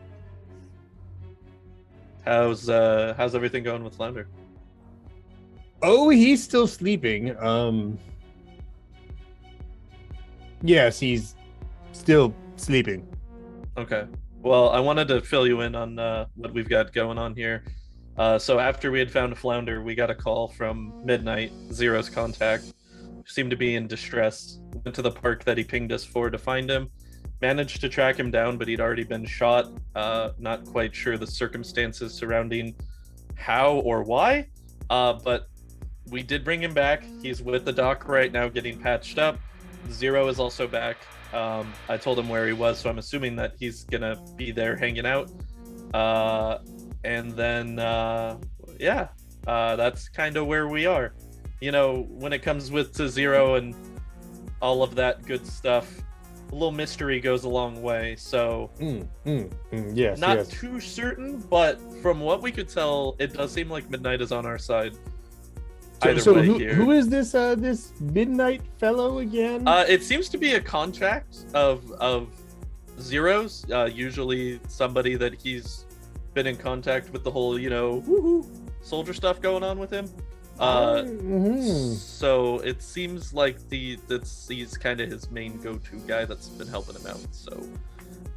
How's everything going with Flounder? Oh, he's still sleeping. Yes, he's still sleeping. Okay. Well, I wanted to fill you in on what we've got going on here. So after we had found Flounder, we got a call from Midnight, Zero's contact. Seemed to be in distress. Went to the park that he pinged us for to find him. Managed to track him down, but he'd already been shot. Not quite sure the circumstances surrounding how or why, but we did bring him back. He's with the doc right now getting patched up. Zero is also back. I told him where he was, so I'm assuming that he's gonna be there hanging out. And then, that's kind of where we are. You know, when it comes to Zero and all of that good stuff, a little mystery goes a long way. So, Yes, not yes. too certain, but from what we could tell, it does seem like Midnight is on our side. So way who, here. who is this this Midnight fellow again? It seems to be a contact of Zero's. Usually somebody that he's been in contact with the whole, woohoo, soldier stuff going on with him. So it seems like he's kind of his main go-to guy that's been helping him out. So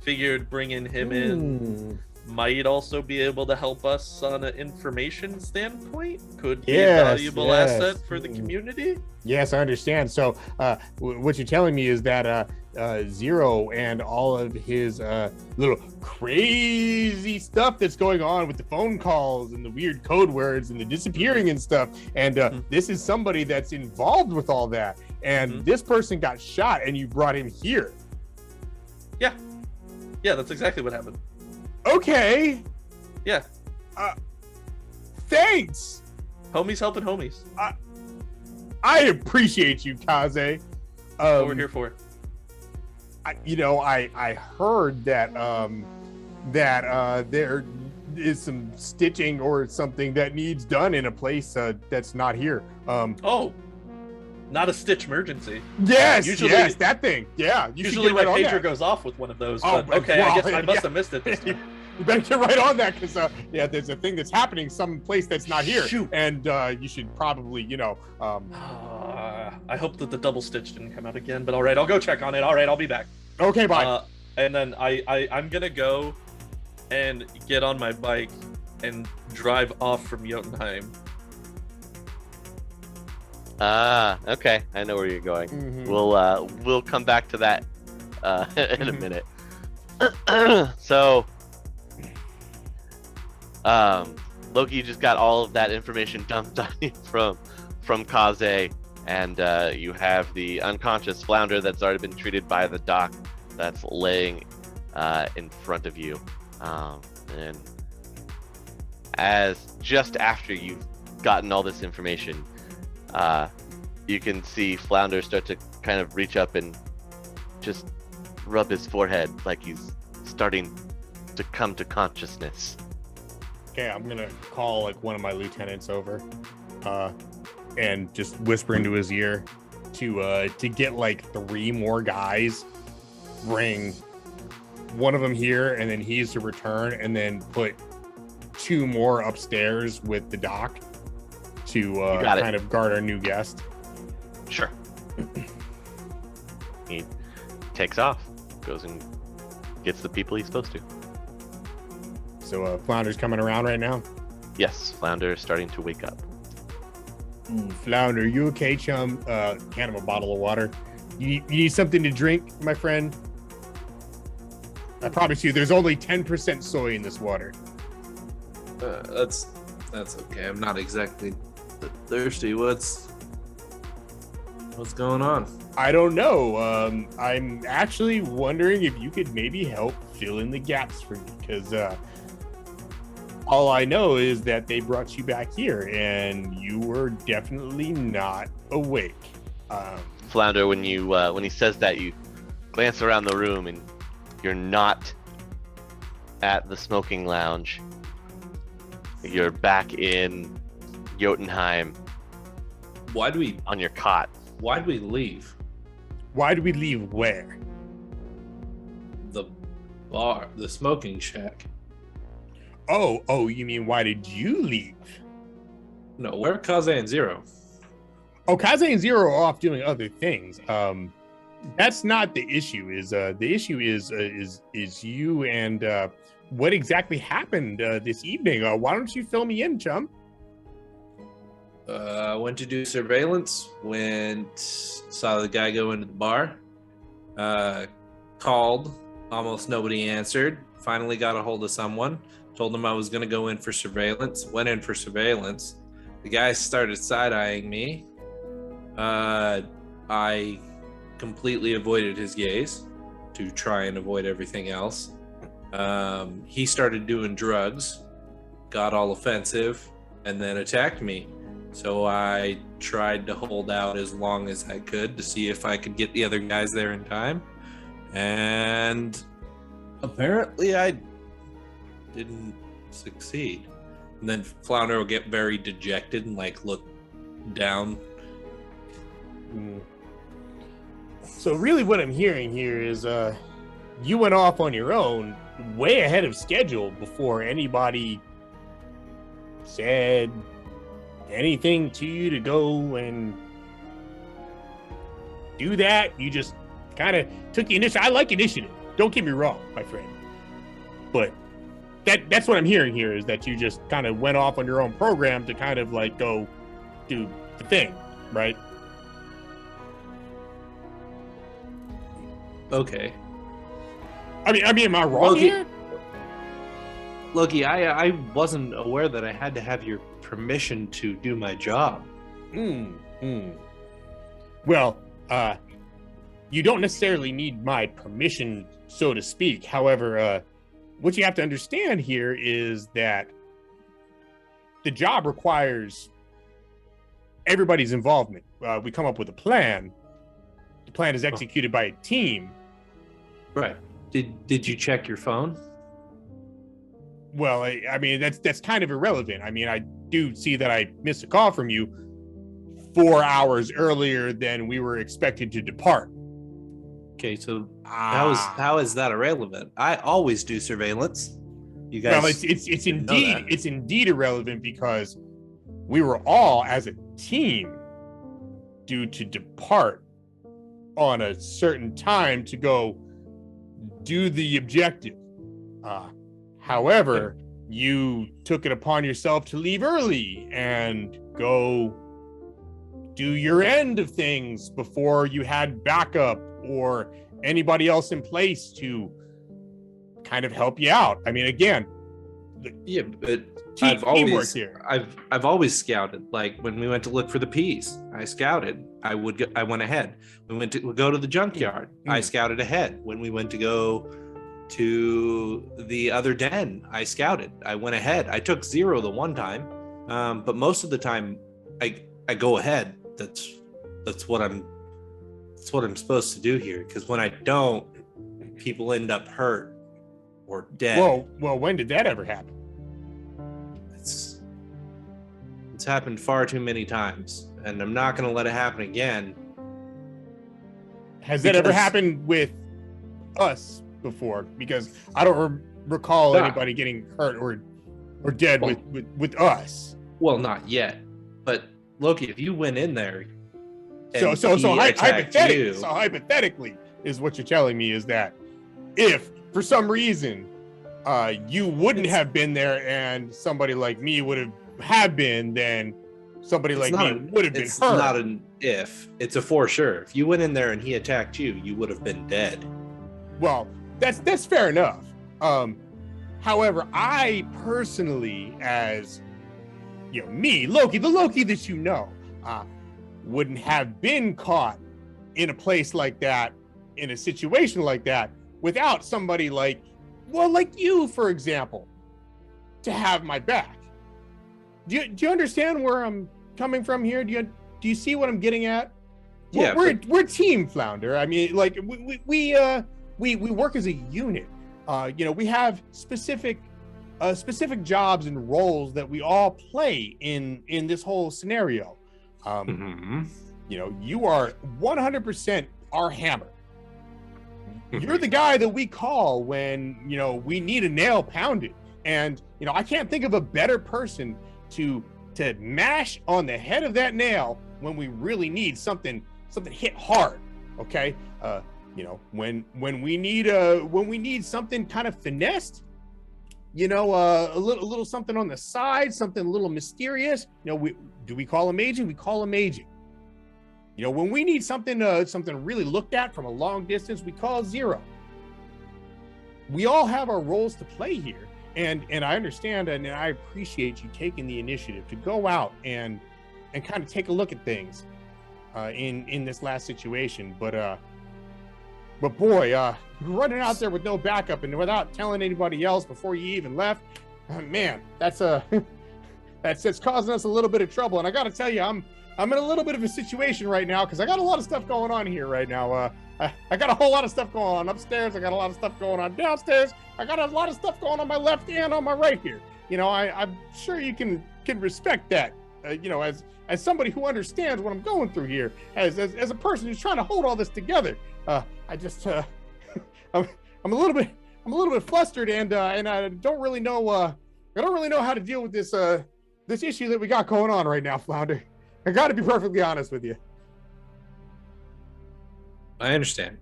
figured bringing him in might also be able to help us on an information standpoint. Could be a valuable asset for the community. Yes, I understand. So what you're telling me is that Zero and all of his little crazy stuff that's going on with the phone calls and the weird code words and the disappearing and stuff, and this is somebody that's involved with all that, and this person got shot and you brought him here. Yeah, that's exactly what happened. Okay. Yeah. Thanks. Homies helping homies. I appreciate you, Kaze. What we're here for. I heard that there is some stitching or something that needs done in a place that's not here. Not a stitch emergency. Yes, yes, that thing. Yeah, usually my pager goes off with one of those. But okay, I guess I must have missed it this time. You better get right on that because there's a thing that's happening someplace that's not here. Shoot. And you should probably, I hope that the double stitch didn't come out again, but all right, I'll go check on it. All right, I'll be back. Okay, bye. And then I'm gonna go and get on my bike and drive off from Jotunheim. Okay. I know where you're going. Mhm. We'll come back to that in a minute. So, Loki just got all of that information dumped on you from Kaze, and you have the unconscious Flounder that's already been treated by the doc that's laying in front of you, and just after you've gotten all this information, you can see Flounder start to kind of reach up and just rub his forehead like he's starting to come to consciousness. Okay, I'm gonna call one of my lieutenants over, and just whisper into his ear to get 3 more guys bring one of them here, and then he's to return, and then put 2 more upstairs with the doc to kind of guard our new guest. Sure. He takes off, goes and gets the people he's supposed to. So Flounder's coming around right now. Yes, Flounder is starting to wake up. Flounder, you okay, chum? Hand him a bottle of water. You need something to drink, my friend? I promise you, there's only 10% soy in this water. That's okay. I'm not exactly thirsty. What's going on? I don't know. I'm actually wondering if you could maybe help fill in the gaps for me, because all I know is that they brought you back here, and you were definitely not awake. Flounder, when he says that, you glance around the room and you're not at the smoking lounge. You're back in Jotunheim. Why'd we on your cot? Why'd we leave? Why did we leave where? The bar, the smoking shack. Oh, you mean why did you leave? No, we're Kaze and Zero. Oh, Kaze and Zero are off doing other things. That's not the issue. The issue is you and what exactly happened this evening. Why don't you fill me in, chum? Went to do surveillance. Saw the guy go into the bar. Called. Almost nobody answered. Finally got a hold of someone. Told him I was going to go in for surveillance. Went in for surveillance. The guy started side-eyeing me. I completely avoided his gaze to try and avoid everything else. He started doing drugs, got all offensive, and then attacked me. So I tried to hold out as long as I could to see if I could get the other guys there in time. And apparently I didn't succeed. And then Flounder will get very dejected and look down. So really what I'm hearing here is you went off on your own way ahead of schedule before anybody said anything to you to go and do that. You just kind of took the initiative. I like initiative. Don't get me wrong, my friend. But that's what I'm hearing here is that you just kind of went off on your own program to kind of go do the thing, right? Okay. I mean, am I wrong here? Loki, I wasn't aware that I had to have your permission to do my job. Well, you don't necessarily need my permission, so to speak. However, what you have to understand here is that the job requires everybody's involvement. We come up with a plan. The plan is executed by a team. Right. Did you check your phone? Well, I mean, that's kind of irrelevant. I mean, I do see that I missed a call from you 4 hours earlier than we were expected to depart. Okay, so how is that irrelevant? I always do surveillance. You guys. Well, it's indeed irrelevant because we were all as a team due to depart on a certain time to go do the objective. However, you took it upon yourself to leave early and go do your end of things before you had backup or anybody else in place to kind of help you out. I mean, again, yeah, but here. I've always scouted. Like when we went to look for the peas, I scouted. I went ahead. We go to the junkyard. I scouted ahead. When we went to go to the other den, I scouted. I went ahead. I took 0 the one time, but most of the time I go ahead. That's what I'm supposed to do here. Because when I don't, people end up hurt or dead. Well, when did that ever happen? It's happened far too many times, and I'm not going to let it happen again. Has that ever happened with us before, because I don't recall anybody getting hurt or dead with us. Well, not yet. But Loki, if you went in there, So hypothetically, hypothetically, is what you're telling me is that if for some reason you wouldn't have been there and somebody like me would have been, then somebody like me would have been hurt. It's not an if, it's a for sure. If you went in there and he attacked you, you would have been dead. Well, that's fair enough. However, I personally, as me, Loki, the Loki that you know, wouldn't have been caught in a place like that, in a situation like that, without somebody like you, for example, to have my back. Do you understand where I'm coming from here? Do you see what I'm getting at? Yeah, we're team, Flounder. I mean, like we work as a unit. We have specific jobs and roles that we all play in this whole scenario. You are 100% our hammer. You're the guy that we call when we need a nail pounded, and I can't think of a better person to mash on the head of that nail when we really need something hit hard. Okay, when we need something kind of finessed, a little something on the side, something a little mysterious. We call Amaging? We call Amaging. When we need something really looked at from a long distance, we call Zero. We all have our roles to play here, and I understand and I appreciate you taking the initiative to go out and kind of take a look at things in this last situation. But boy, running out there with no backup and without telling anybody else before you even left, man, that's causing us a little bit of trouble. And I got to tell you, I'm in a little bit of a situation right now because I got a lot of stuff going on here right now. I got a whole lot of stuff going on upstairs. I got a lot of stuff going on downstairs. I got a lot of stuff going on my left and on my right here. I'm sure you can respect that. As somebody who understands what I'm going through here, as a person who's trying to hold all this together. I just I'm a little bit flustered and I don't really know how to deal with this issue that we got going on right now, Flounder. I got to be perfectly honest with you. I understand.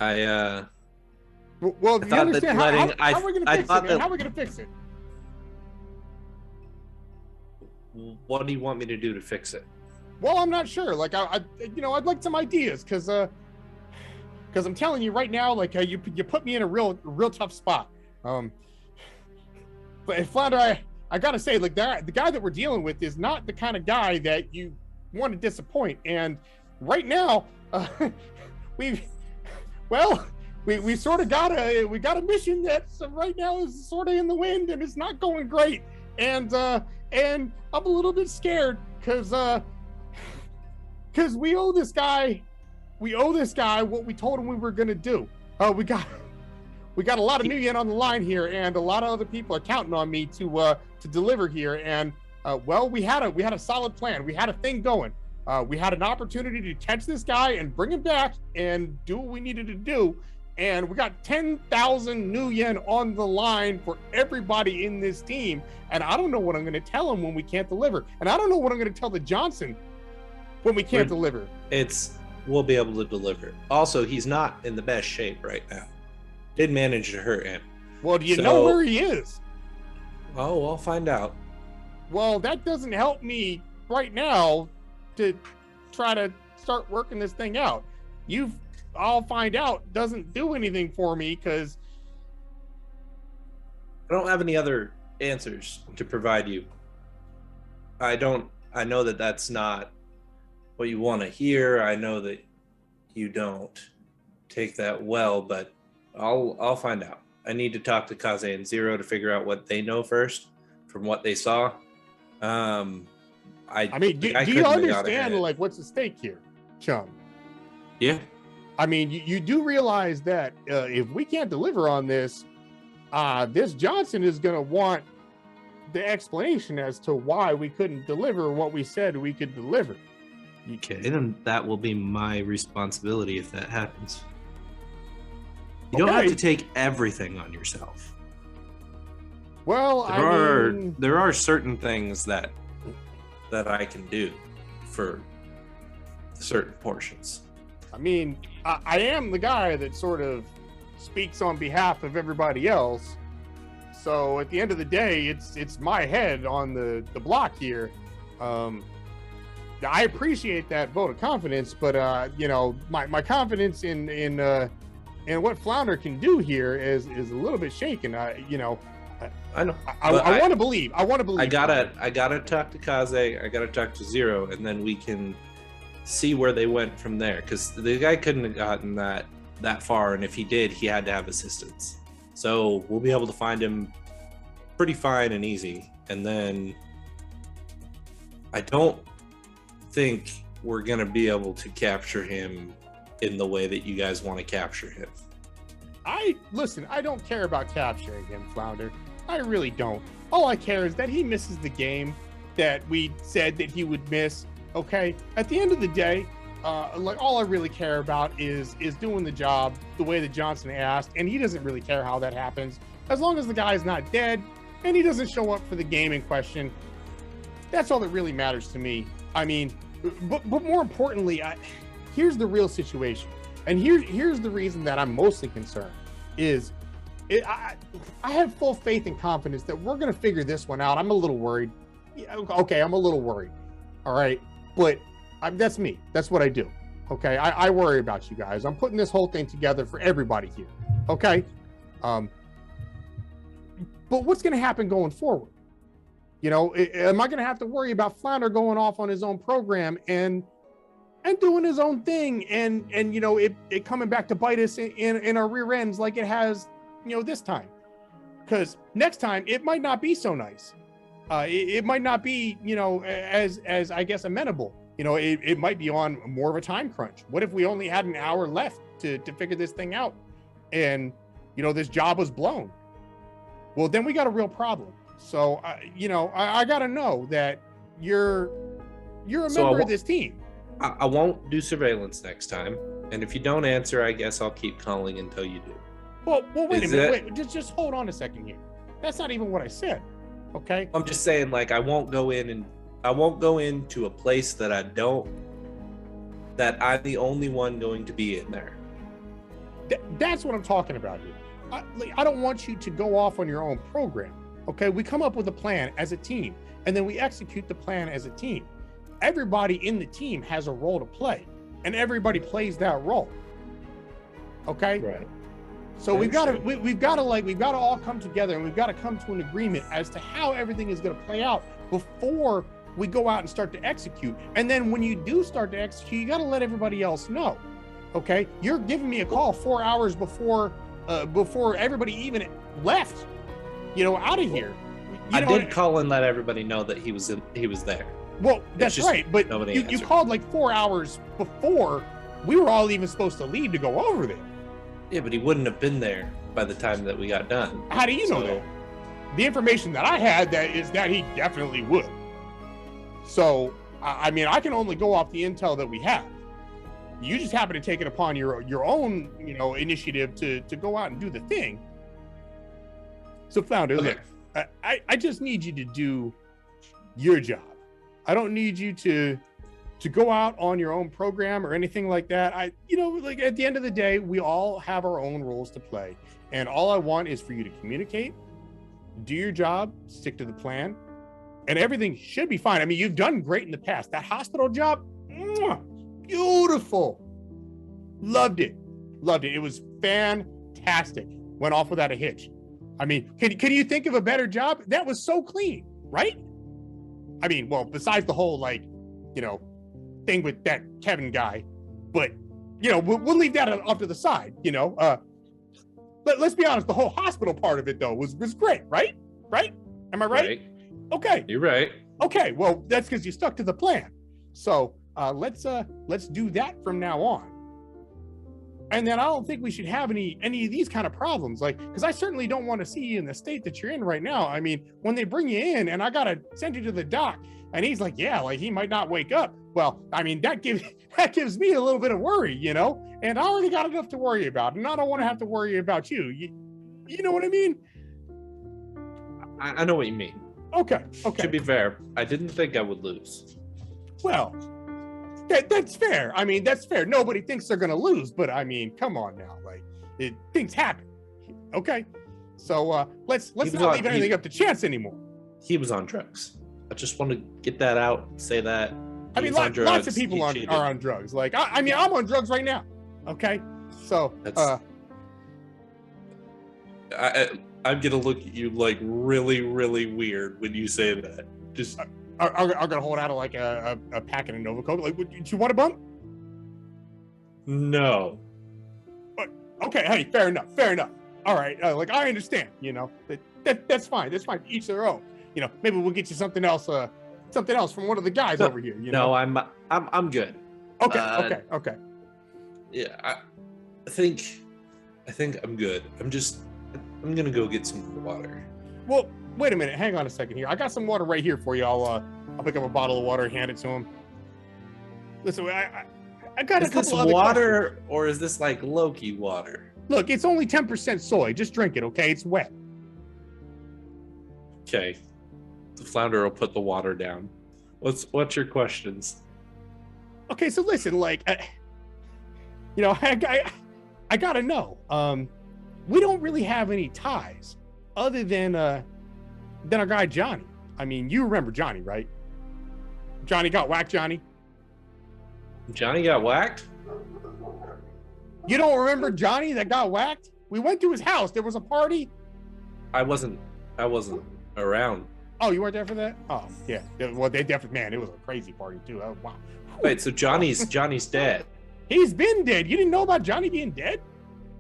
Well, do you understand how are we going to fix it, man? How are we going to fix it? What do you want me to do to fix it? Well, I'm not sure. Like I'd like some ideas because I'm telling you right now, like you put me in a real tough spot. But Flounder, I gotta say, like the guy that we're dealing with is not the kind of guy that you want to disappoint. And right now, we sort of got a mission that right now is sort of in the wind and it's not going great. And I'm a little bit scared because we owe this guy what we told him we were gonna do. We got a lot of new yen on the line here, and a lot of other people are counting on me to deliver here. And we had a solid plan. We had a thing going. We had an opportunity to catch this guy and bring him back and do what we needed to do. And we got 10,000 new yen on the line for everybody in this team. And I don't know what I'm going to tell him when we can't deliver. And I don't know what I'm going to tell the Johnson when we can't deliver. We'll be able to deliver. Also, he's not in the best shape right now. Did manage to hurt him. Well, do you know where he is? Oh, I'll find out. Well, that doesn't help me right now to try to start working this thing out. I'll find out doesn't do anything for me because I don't have any other answers to provide you. I know that that's not what you want to hear. I know that you don't take that well, but I'll find out. I need to talk to Kaze and Zero to figure out what they know first from what they saw. I mean, do you understand like what's at stake here, chum? Yeah. I mean, you do realize that if we can't deliver on this, this Johnson is going to want the explanation as to why we couldn't deliver what we said we could deliver. Okay, then that will be my responsibility if that happens. You don't have Okay. to take everything on yourself. Well, There are certain things that I can do for certain portions. I mean, I am the guy that sort of speaks on behalf of everybody else. So at the end of the day, it's my head on the block here. I appreciate that vote of confidence, but my confidence in what Flounder can do here is a little bit shaken. I know. I want to believe. I want to believe. I gotta talk to Kaze. I gotta talk to Zero, and then we can see where they went from there. Because the guy couldn't have gotten that far, and if he did, he had to have assistance. So we'll be able to find him pretty fine and easy. And then I don't think we're gonna be able to capture him in the way that you guys want to capture him. I don't care about capturing him, Flounder. I really don't. All I care is that he misses the game that we said that he would miss. Okay. At the end of the day, all I really care about is doing the job the way that Johnson asked, and he doesn't really care how that happens. As long as the guy's not dead and he doesn't show up for the game in question, that's all that really matters to me. I mean, but more importantly, here's the real situation, and here's the reason that I'm mostly concerned is I have full faith and confidence that we're going to figure this one out. I'm a little worried. Yeah, okay, I'm a little worried. All right, but that's me. That's what I do. Okay, I worry about you guys. I'm putting this whole thing together for everybody here. Okay, but what's going to happen going forward? Am I going to have to worry about Flounder going off on his own program and doing his own thing and it coming back to bite us in our rear ends like it has, this time? Because next time it might not be so nice. It might not be, as I guess amenable. It might be on more of a time crunch. What if we only had an hour left to figure this thing out, and this job was blown? Well, then we got a real problem. So I gotta know that you're a member of this team. I won't do surveillance next time, and if you don't answer, I guess I'll keep calling until you do. Well, wait a minute. Wait, just hold on a second here. That's not even what I said. Okay. I'm just saying, like, I won't go into a place that I'm the only one going to be in there. That's what I'm talking about here. I don't want you to go off on your own program. Okay, we come up with a plan as a team, and then we execute the plan as a team. Everybody in the team has a role to play, and everybody plays that role. Okay. Right. So we've got to all come together, and we've got to come to an agreement as to how everything is going to play out before we go out and start to execute. And then when you do start to execute, you got to let everybody else know. Okay, you're giving me a call 4 hours before everybody even left, out of here. I did call and let everybody know that he was there. Well, that's right, but you called like 4 hours before we were all even supposed to leave to go over there. Yeah, but he wouldn't have been there by the time that we got done. How do you know that? The information that I had is that he definitely would. So, I mean, I can only go off the intel that we have. You just happen to take it upon your own, initiative to go out and do the thing. So, Flounder, Okay. look, I just need you to do your job. I don't need you to go out on your own program or anything like that. At the end of the day, we all have our own roles to play. And all I want is for you to communicate, do your job, stick to the plan, and everything should be fine. I mean, you've done great in the past. That hospital job, beautiful. Loved it. It was fantastic. Went off without a hitch. I mean, can you think of a better job? That was so clean, right? I mean, well, besides the whole, thing with that Kevin guy, but, we'll leave that off to the side, But let's be honest, the whole hospital part of it, though, was great, right? Right? Am I right? Okay. You're right. Okay, well, that's because you stuck to the plan. So let's do that from now on. And then I don't think we should have any of these kind of problems, because I certainly don't want to see you in the state that you're in right now. I mean, when they bring you in and I gotta send you to the doc, And he's like, yeah, like he might not wake up. Well, I mean, that gives me a little bit of worry, you know, and I already got enough to worry about, and I don't want to have to worry about you. You know what I mean? I know what you mean. Okay. To be fair, I didn't think I would lose. Well, that's fair. I mean, that's fair. Nobody thinks they're gonna lose, but I mean, come on now, like things happen. Okay, so let's not leave anything up to chance anymore. He was on drugs. I just want to get that out. Say that. I mean, lots of people are on drugs. Like, I mean, I'm on drugs right now. Okay, so I'm gonna look at you like really, really weird when you say that. Just I'm gonna hold out like a packet of Nova Coke. Like, do you want a bump? no. Okay, hey, fair enough. All right, like I understand. You know, that's fine. That's fine. Each their own. You know, maybe we'll get you something else from one of the guys over here. You know? No, I'm good. Okay. Yeah, I think I'm good. I'm gonna go get some water. Well, wait a minute. Hang on a second here. I got some water right here for you. I'll pick up a bottle of water and hand it to him. Listen, I got a couple this other water questions. or is this like Loki water? Look, it's only 10% soy. Just drink it, okay? It's wet. Okay. The flounder will put the water down. What's your questions? Okay, so listen, like, you know, I gotta know. We don't really have any ties other than our guy Johnny. I mean, you remember Johnny, right? Johnny got whacked, Johnny. Johnny got whacked? You don't remember Johnny that got whacked? We went to his house. There was a party. I wasn't around. Oh, you weren't there for that? Oh, yeah. Well, they definitely, man, it was a crazy party too. Oh, wow. Wait, so Johnny's dead? He's been dead. You didn't know about Johnny being dead?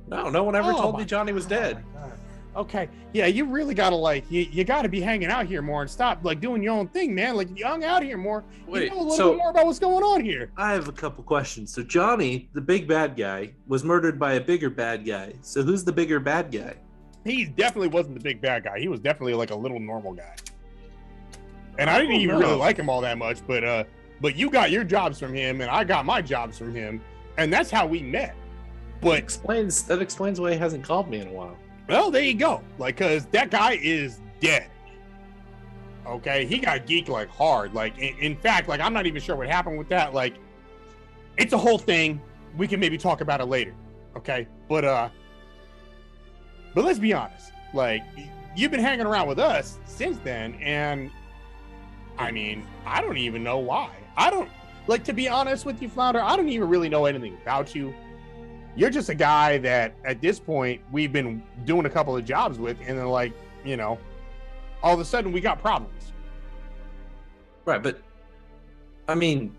No one ever Oh told my me Johnny was dead. Oh my God. Okay, yeah, you really gotta like you gotta be hanging out here more and stop like doing your own thing, man. Like you hung out here more. Wait, you know a little bit more about what's going on here. I have a couple questions. So Johnny, the big bad guy, was murdered by a bigger bad guy. So who's the bigger bad guy? He definitely wasn't the big bad guy. He was definitely like a little normal guy. And I didn't even really like him all that much, but you got your jobs from him and I got my jobs from him, and that's how we met. But that explains why he hasn't called me in a while. Well, there you go. Like, cause that guy is dead. Okay, he got geeked like hard. Like, in fact, like I'm not even sure what happened with that. Like, it's a whole thing. We can maybe talk about it later. Okay, but let's be honest. Like, you've been hanging around with us since then, and I mean, I don't even know why. I don't like, to be honest with you, Flounder. I don't even really know anything about you. You're just a guy that at this point we've been doing a couple of jobs with, and then like, you know, all of a sudden we got problems. Right, but I mean,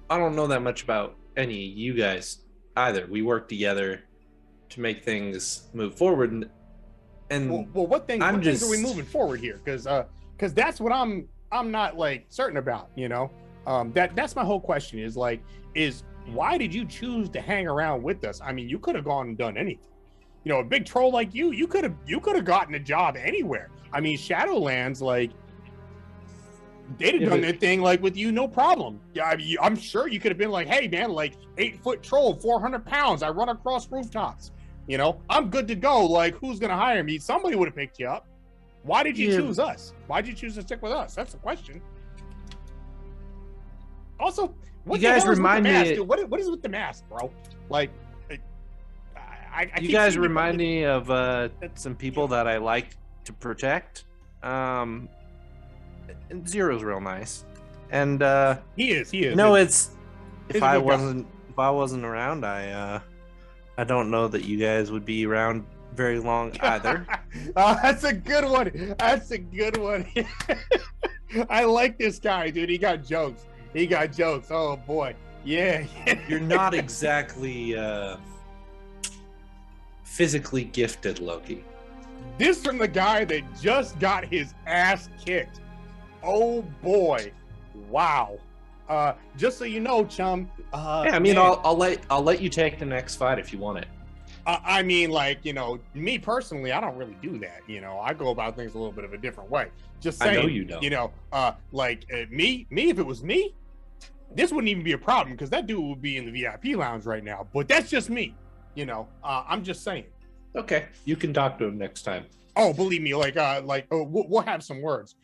I don't know that much about any of you guys either. We work together to make things move forward, and well, what things are we moving forward here? Because that's what I'm not like certain about. You know, that's my whole question is why did you choose to hang around with us? I mean, you could have gone and done anything. You know, a big troll like you could have gotten a job anywhere. I mean, Shadowlands, like, they'd have done their thing like with you, no problem. Yeah, I'm sure you could have been like, hey man, like 8-foot troll, 400 pounds. I run across rooftops. You know, I'm good to go. Like, who's gonna hire me? Somebody would have picked you up. Why did you choose us? Why did you choose to stick with us? That's the question. Also, what you guys remind me. What is with the mask, bro? Like, you guys remind me of some people that I like to protect. And Zero's real nice, and he is. You know, if I wasn't around, I don't know that you guys would be around very long either. Oh, that's a good one. That's a good one. I like this guy, dude. He got jokes. Oh boy, yeah. You're not exactly physically gifted, Loki. This from the guy that just got his ass kicked. Oh boy, wow. Just so you know, chum. Yeah, I mean, I'll let you take the next fight if you want it. I mean, like, me personally, I don't really do that. I go about things a little bit of a different way. Just saying, I know you don't. Me, if it was me, this wouldn't even be a problem because that dude would be in the VIP lounge right now. But that's just me. I'm just saying. Okay, you can talk to him next time. Oh, believe me, we'll have some words.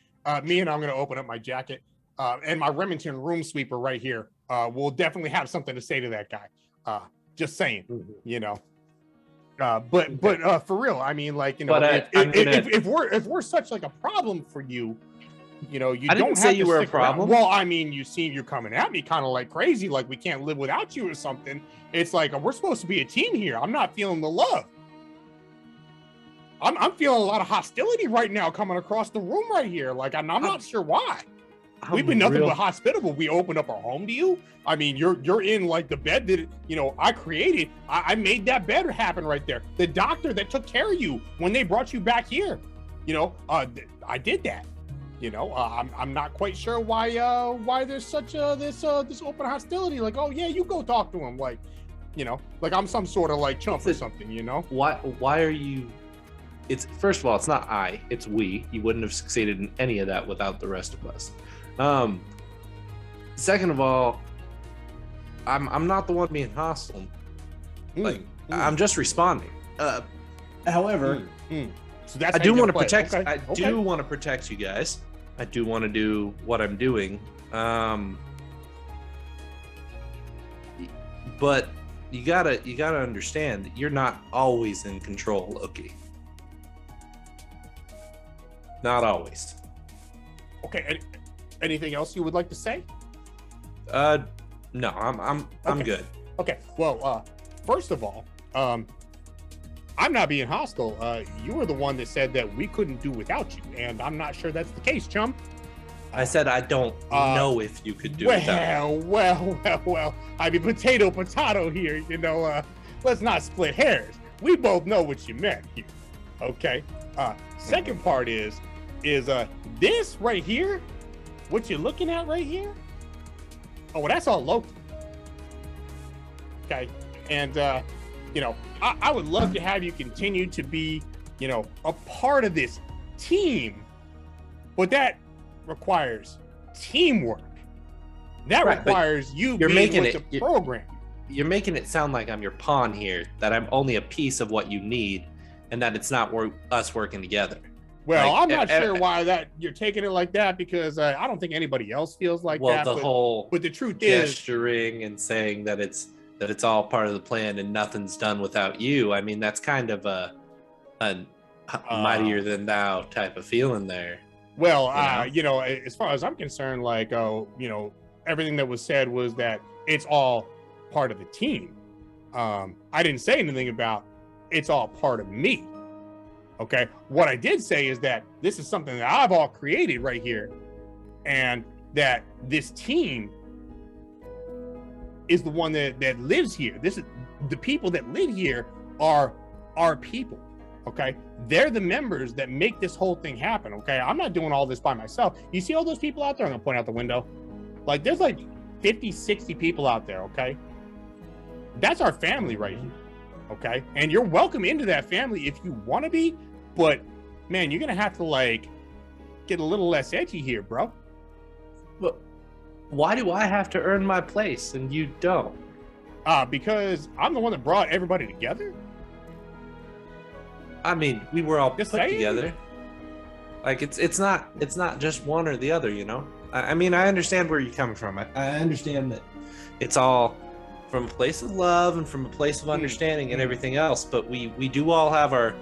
Me and I'm going to open up my jacket and my Remington room sweeper right here. We'll definitely have something to say to that guy. Just saying, But for real, I mean, if we're such like a problem for you, you I didn't say you were a problem. Well, I mean, you seem you're coming at me kind of like crazy, like we can't live without you or something. It's like we're supposed to be a team here. I'm not feeling the love. I'm feeling a lot of hostility right now coming across the room right here. Like I'm not sure why. We've been nothing but hospitable. We opened up our home to you. I mean, you're in like the bed that I created. I made that bed happen right there. The doctor that took care of you when they brought you back here, I did that. I'm not quite sure why there's such this open hostility. Like, oh yeah, you go talk to him. Like, like I'm some sort of like chump or something. Why are you? It's first of all, it's not it's we. You wouldn't have succeeded in any of that without the rest of us. Second of all, I'm not the one being hostile. I'm just responding. However, So that's I do want to protect. Okay. I do want to protect you guys. I do want to do what I'm doing. But you gotta understand that you're not always in control, Loki. Not always. Okay. Anything else you would like to say? No, I'm good. Okay. Well, first of all, I'm not being hostile. You were the one that said that we couldn't do without you, and I'm not sure that's the case, chum. I said I don't know if you could do without me. Well. I mean, potato here. Let's not split hairs. We both know what you meant here. Okay. Second part is this right here, what you're looking at right here? Oh, well, that's all Loki. Okay. And, I would love to have you continue to be, a part of this team, but that requires teamwork. That requires you being with the program. You're making it sound like I'm your pawn here, that I'm only a piece of what you need, and that it's not us working together. Well, I'm not sure why that you're taking it like that, because I don't think anybody else feels like that. But the truth gesturing and saying that it's all part of the plan and nothing's done without you. I mean, that's kind of a mightier than thou type of feeling there. Well, as far as I'm concerned, everything that was said was that it's all part of the team. I didn't say anything about it's all part of me. Okay. What I did say is that this is something that I've all created right here, and that this team is the one that lives here. This is the people that live here are our people. Okay. They're the members that make this whole thing happen. Okay. I'm not doing all this by myself. You see all those people out there? I'm gonna point out the window. Like there's like 50, 60 people out there. Okay. That's our family right here. Okay. And you're welcome into that family if you want to be, but man, you're going to have to get a little less edgy here, bro. Well, why do I have to earn my place and you don't? Because I'm the one that brought everybody together. I mean, we were all put together. Like it's not just one or the other, I mean, I understand where you're coming from. I understand that it's all from a place of love and from a place of understanding and everything else, but we do all have our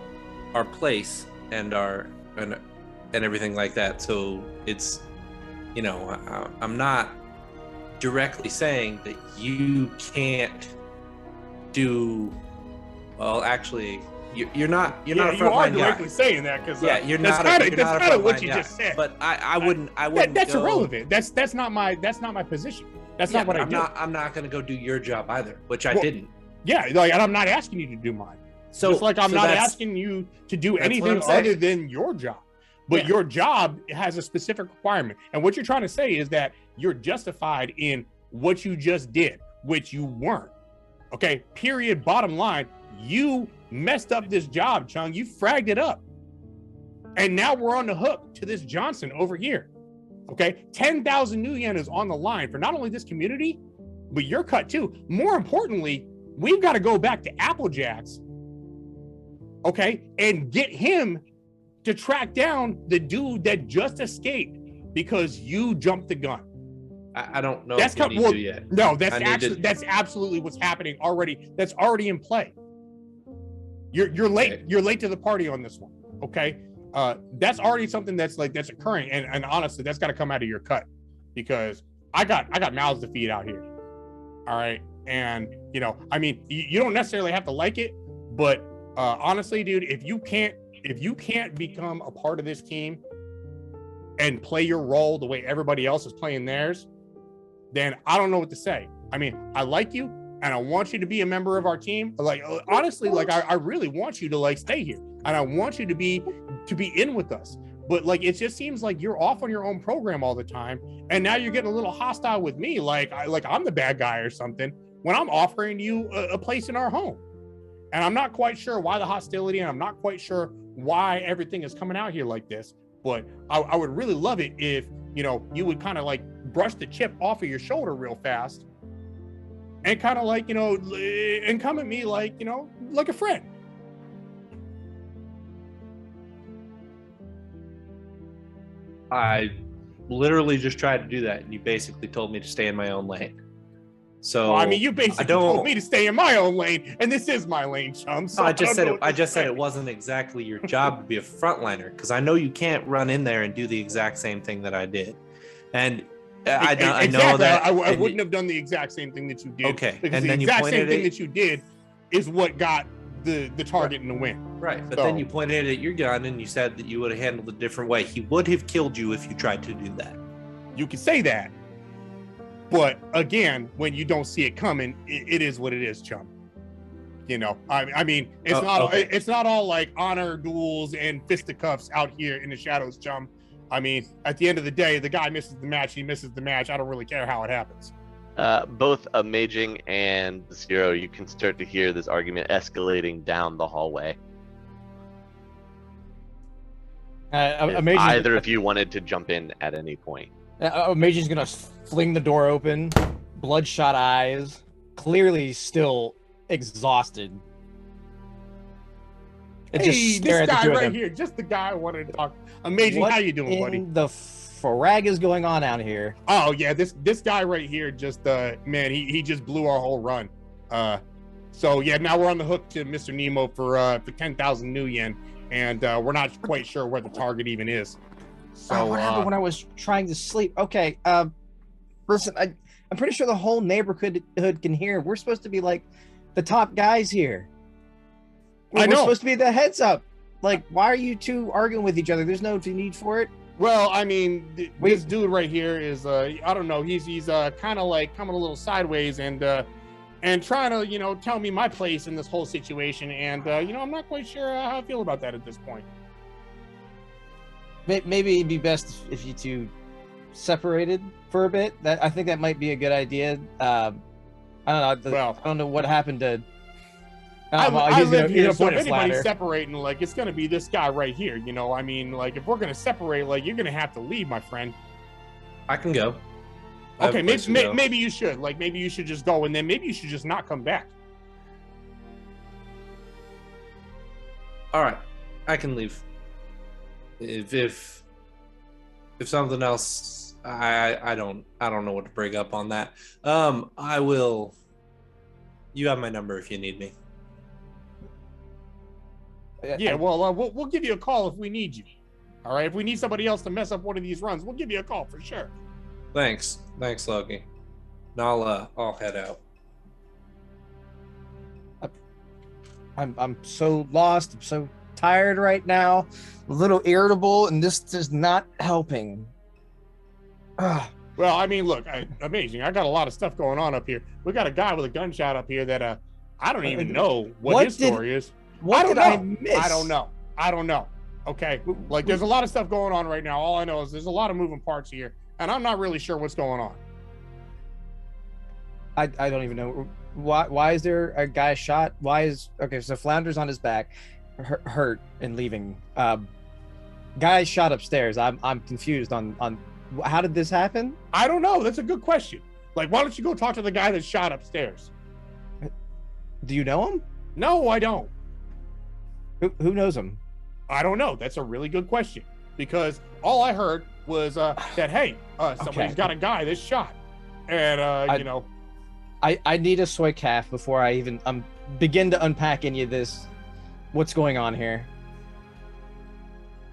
place and and everything like that. So it's, I'm not directly saying that you can't do well. Actually, you're not a frontline guy. You are directly saying that because you're not a frontline guy. What you just said. But I wouldn't. That's irrelevant. That's not my position. That's not what I do. I'm not going to go do your job either, which I didn't. Yeah, and I'm not asking you to do mine. So just like I'm not asking you to do anything other than your job. But your job has a specific requirement. And what you're trying to say is that you're justified in what you just did, which you weren't. Okay, period, bottom line, You messed up this job, Chung. You fragged it up. And now we're on the hook to this Johnson over here. Okay, 10,000 new yen is on the line for not only this community, but your cut too. More importantly, we've got to go back to Applejack's, okay, and get him to track down the dude that just escaped because you jumped the gun. I don't know That's if you need well, to yet. no, that's absolutely what's happening already. That's already in play. You're late. Okay. You're late to the party on this one. Okay. That's already something that's occurring, and honestly, that's got to come out of your cut, because I got mouths to feed out here. All right, and I mean, you don't necessarily have to like it, but honestly, dude, if you can't become a part of this team and play your role the way everybody else is playing theirs, then I don't know what to say. I mean, I like you, and I want you to be a member of our team. Like, honestly, like I really want you to stay here, and I want you to be in with us. But it just seems like you're off on your own program all the time, and now you're getting a little hostile with me, like I'm the bad guy or something, when I'm offering you a place in our home. And I'm not quite sure why the hostility, and I'm not quite sure why everything is coming out here like this. But I would really love it if you would kind of brush the chip off of your shoulder real fast, and kind of and come at me like a friend. I literally just tried to do that, and you basically told me to stay in my own lane. So Well, I mean, you basically told me to stay in my own lane, and this is my lane, chum. So I just said it wasn't exactly your job to be a frontliner, because I know you can't run in there and do the exact same thing that I did, and I know that I wouldn't have done the exact same thing that you did. Okay, because and the then you exact pointed same thing it- that you did is what got the target in the win. right. But So- then you pointed at your gun and you said that you would have handled it a different way. He would have killed you if you tried to do that. You can say that, but again, when you don't see it coming, it is what it is, chum. I mean, it's not all like honor duels and fisticuffs out here in the shadows, chum. I mean, at the end of the day, the guy misses the match, he misses the match. I don't really care how it happens. Both Amaging and Zero, you can start to hear this argument escalating down the hallway. If Amazing. either of you wanted to jump in at any point. Amazing's gonna fling the door open, bloodshot eyes, clearly still exhausted. And Hey, stare this at the guy two of right them. here, just the guy I wanted to talk. Amazing, What how you doing, buddy? in the frag is going on out here? Oh yeah, this guy right here just man, he just blew our whole run. So yeah, now we're on the hook to Mr. Nemo for 10,000 new yen, and we're not quite sure where the target even is. So What happened when I was trying to sleep? Okay, listen, I'm pretty sure the whole neighborhood can hear. We're supposed to be like the top guys here. I We're know. supposed to be the heads up. Like, why are you two arguing with each other? There's no need for it. well, I mean, this dude right here is I don't know, he's kind of coming a little sideways and trying to tell me my place in this whole situation, and I'm not quite sure how I feel about that at this point. Maybe it'd be best if you two separated for a bit. I think that might be a good idea. I don't know. Well, I don't know what happened to. I he's live gonna here, so point if his anybody's ladder. separating, it's gonna be this guy right here. I mean, if we're gonna separate, you're gonna have to leave, my friend. I can go. I have Okay, a place to go. maybe you should. Maybe you should just go, and then maybe you should just not come back. All right, I can leave. If something else, I don't know what to bring up on that. I will. You have my number if you need me. Yeah, well, we'll give you a call if we need you. All right, if we need somebody else to mess up one of these runs, we'll give you a call for sure. Thanks, Loki. And I'll head out. I'm so lost. I'm so tired right now. A little irritable, and this is not helping. Ugh. Well, I mean, look, Amazing. I got a lot of stuff going on up here. We got a guy with a gunshot up here that I don't even know what his story is. What did I miss? I don't know. Okay, there's a lot of stuff going on right now. All I know is there's a lot of moving parts here, and I'm not really sure what's going on. I don't even know. Why is there a guy shot? Why is okay? So Flounder's on his back, hurt and leaving. Guy shot upstairs. I'm confused on how did this happen? I don't know. That's a good question. Like, why don't you go talk to the guy that shot upstairs? Do you know him? No, I don't. Who knows him? I don't know. That's a really good question because all I heard was that hey, somebody's got a guy that's shot, and you know, I need a soy calf before I even begin to unpack any of this. What's going on here?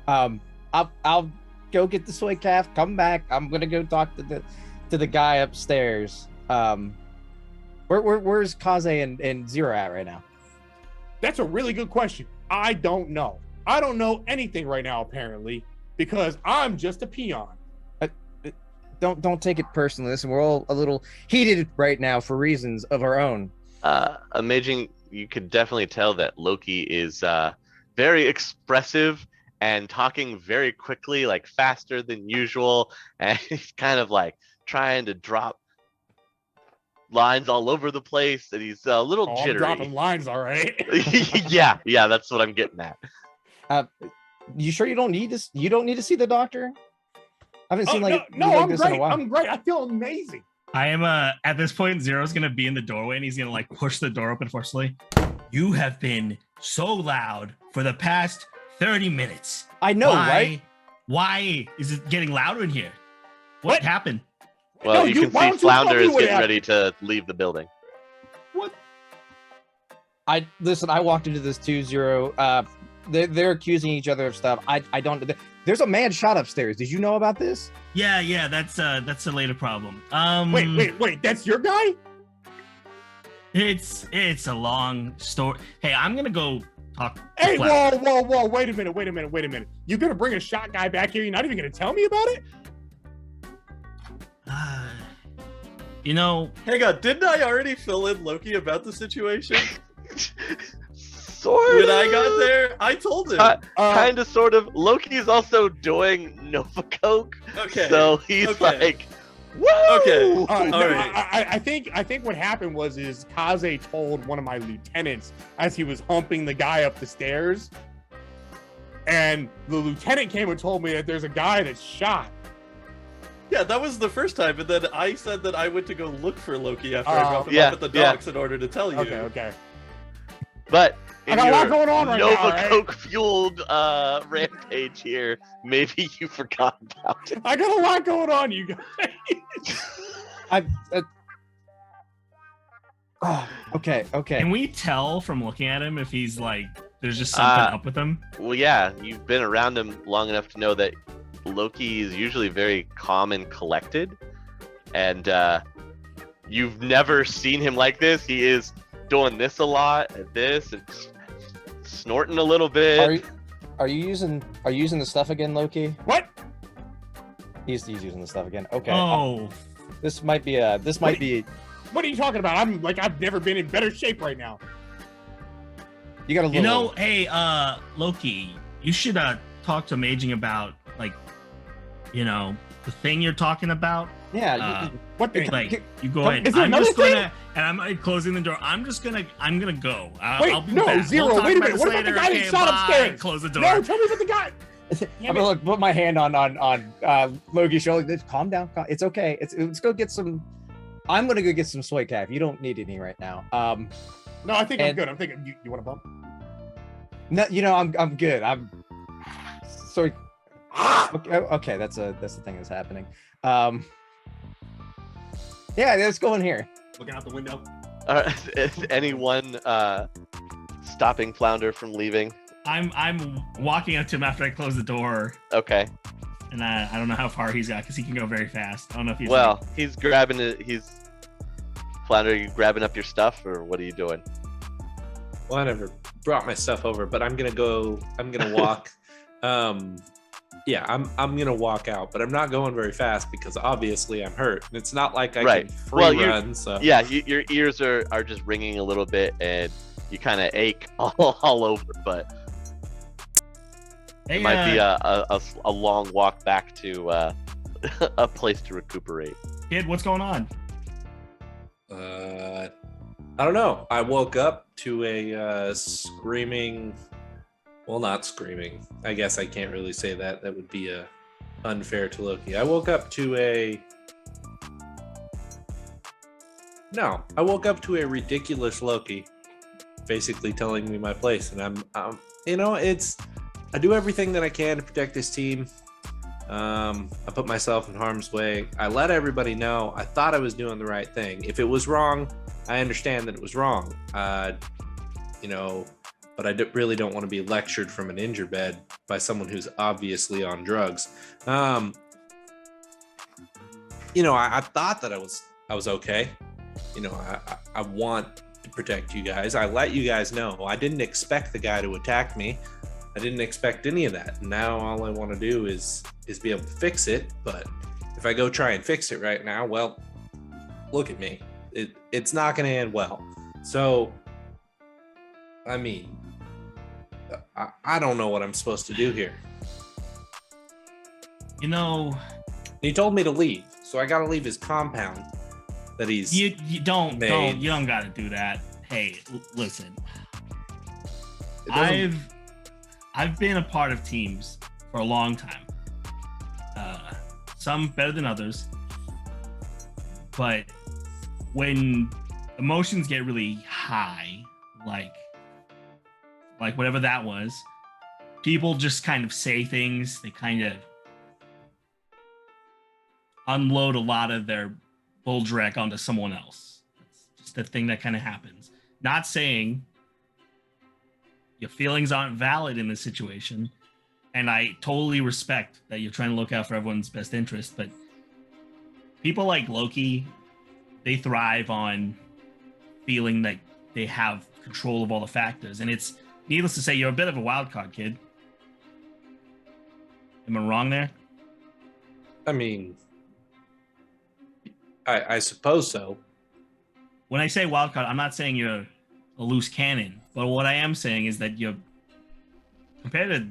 I'll go get the soy calf. Come back. I'm gonna go talk to the guy upstairs. Where's Kaze and Zero at right now? That's a really good question. I don't know. I don't know anything right now, apparently, because I'm just a peon. Don't take it personally. Listen, we're all a little heated right now for reasons of our own. Amaging, you could definitely tell that Loki is very expressive and talking very quickly, like faster than usual, and he's kind of like trying to drop lines all over the place, and he's a little jittery. I'm dropping lines, all right. yeah, that's what I'm getting at. You sure you don't need this? You don't need to see the doctor? I haven't seen I'm this great. in a while. I'm great. I feel amazing. I am at this point, Zero's gonna be in the doorway and he's gonna like push the door open forcefully. You have been so loud for the past 30 minutes. I know, right? Why is it getting louder in here? What happened? Well, No, you can see Flounder is getting ready to leave the building. What? I walked into this 2-0. They're accusing each other of stuff. I don't. There's a man shot upstairs. Did you know about this? Yeah. That's a later problem. Wait. That's your guy? It's a long story. Hey, I'm gonna go talk. Hey, whoa! Wait a minute. You gonna bring a shot guy back here? You're not even gonna tell me about it? You know. Hang on, didn't I already fill in Loki about the situation? Sort when I got there, I told him. Kind of, sort of. Loki's also doing Nova Coke. Okay. So he's like, whoa! Okay. All right. I think what happened was Kaze told one of my lieutenants as he was humping the guy up the stairs, and the lieutenant came and told me that there's a guy that's shot. Yeah, that was the first time, and then I said that I went to go look for Loki after I dropped him off at the docks in order to tell you. Okay. But I got a lot going on right now. Nova Coke fueled rampage here. Maybe you forgot about it. I got a lot going on, you guys. Okay. Can we tell from looking at him if he's like there's just something up with him? Well, yeah, you've been around him long enough to know that Loki is usually very calm and collected, and you've never seen him like this. He is doing this a lot, and this, and snorting a little bit. Are you using the stuff again, Loki? What? He's using the stuff again. Okay. Oh, this might be. What are you talking about? I've never been in better shape right now. You got a little. You know, hey, Loki, you should talk to Amaging about the thing you're talking about. Yeah. What the? Like, you go ahead. Is there another thing? I'm closing the door. I'm gonna go. Wait, I'll be no, back. Zero. We'll talk Wait a about minute. this What about later. the guy that Okay, shot bye. upstairs? Close the door. No, tell me about the guy. I'm gonna put my hand on Loki's shoulder. Calm down. It's okay. Let's go get some. I'm gonna go get some soy calf. You don't need any right now. No, I think I'm good. I'm thinking you want a bump? No, I'm good. I'm sorry. Okay, that's the thing that's happening. Yeah, let's go in here. Looking out the window. Is anyone stopping Flounder from leaving? I'm walking up to him after I close the door, Okay. and I don't know how far he's got because he can go very fast. I don't know if he's He's grabbing it. Flounder, are you grabbing up your stuff, or what are you doing? Well, I never brought my stuff over, but I'm gonna walk. Yeah, I'm gonna walk out, but I'm not going very fast because obviously I'm hurt. And it's not like I can free run. So yeah, your ears are just ringing a little bit, and you kind of ache all over. But it might be a long walk back to a place to recuperate. Kid, what's going on? I don't know. I woke up to a screaming. Well, not screaming. I guess I can't really say that. That would be unfair to Loki. I woke up to a. No, I woke up to a ridiculous Loki, basically telling me my place, and I'm it's. I do everything that I can to protect this team. I put myself in harm's way. I let everybody know. I thought I was doing the right thing. If it was wrong, I understand that it was wrong. But really don't want to be lectured from an injured bed by someone who's obviously on drugs. I thought that I was okay. I want to protect you guys. I let you guys know. I didn't expect the guy to attack me. I didn't expect any of that. Now all I want to do is be able to fix it. But if I go try and fix it right now, well, look at me. It's not going to end well. So, I mean, I don't know what I'm supposed to do here. He told me to leave, so I got to leave his compound that he's you don't made. you don't got to do that. Hey, listen. I've been a part of teams for a long time. Some better than others. But when emotions get really high, like whatever that was, people just kind of say things. They kind of unload a lot of their bull dreck onto someone else. It's just the thing that kind of happens. Not saying your feelings aren't valid in this situation, and I totally respect that you're trying to look out for everyone's best interest, but people like Loki, they thrive on feeling like they have control of all the factors, and it's needless to say, you're a bit of a wild card, kid. Am I wrong there? I mean, I suppose so. When I say wild card, I'm not saying you're a loose cannon, but what I am saying is that you're, compared to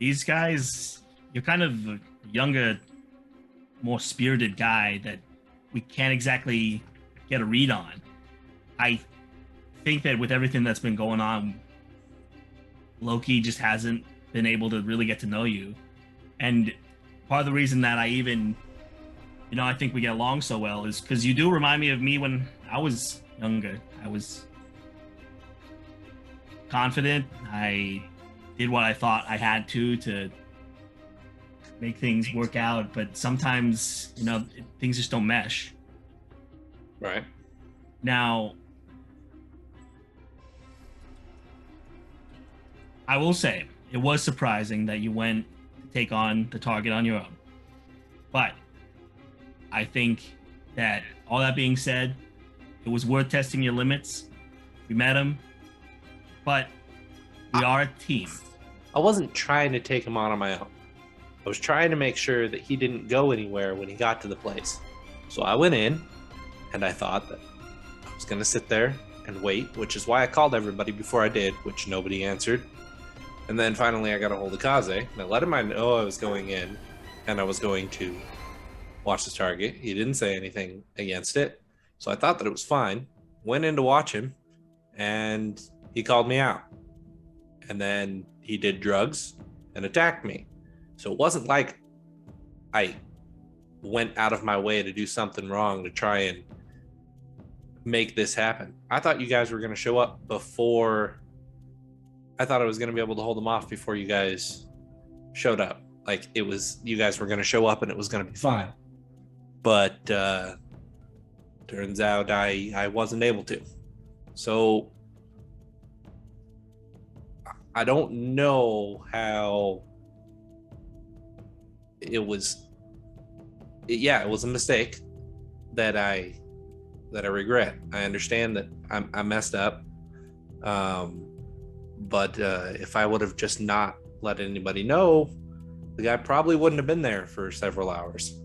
these guys, you're kind of a younger, more spirited guy that we can't exactly get a read on. I think that with everything that's been going on, Loki just hasn't been able to really get to know you. And part of the reason that I even, I think we get along so well is because you do remind me of me when I was younger. I was confident. I did what I thought I had to make things work out, but sometimes, things just don't mesh. Right. Now, I will say, it was surprising that you went to take on the target on your own. But I think that all that being said, it was worth testing your limits. We met him, but we are a team. I wasn't trying to take him on my own. I was trying to make sure that he didn't go anywhere when he got to the place. So I went in, and I thought that I was going to sit there and wait, which is why I called everybody before I did, which nobody answered. And then finally I got a hold of Kaze, and I let him know I was going in, and I was going to watch the target. He didn't say anything against it, so I thought that it was fine. Went in to watch him, and he called me out. And then he did drugs and attacked me. So it wasn't like I went out of my way to do something wrong to try and make this happen. I thought you guys were going to show up before. I thought I was going to be able to hold them off before you guys showed up. Like, it was, you guys were going to show up and it was going to be fine. But turns out I wasn't able to. So I don't know how it was. It was a mistake that I regret. I understand that I messed up. But if I would have just not let anybody know, the guy probably wouldn't have been there for several hours.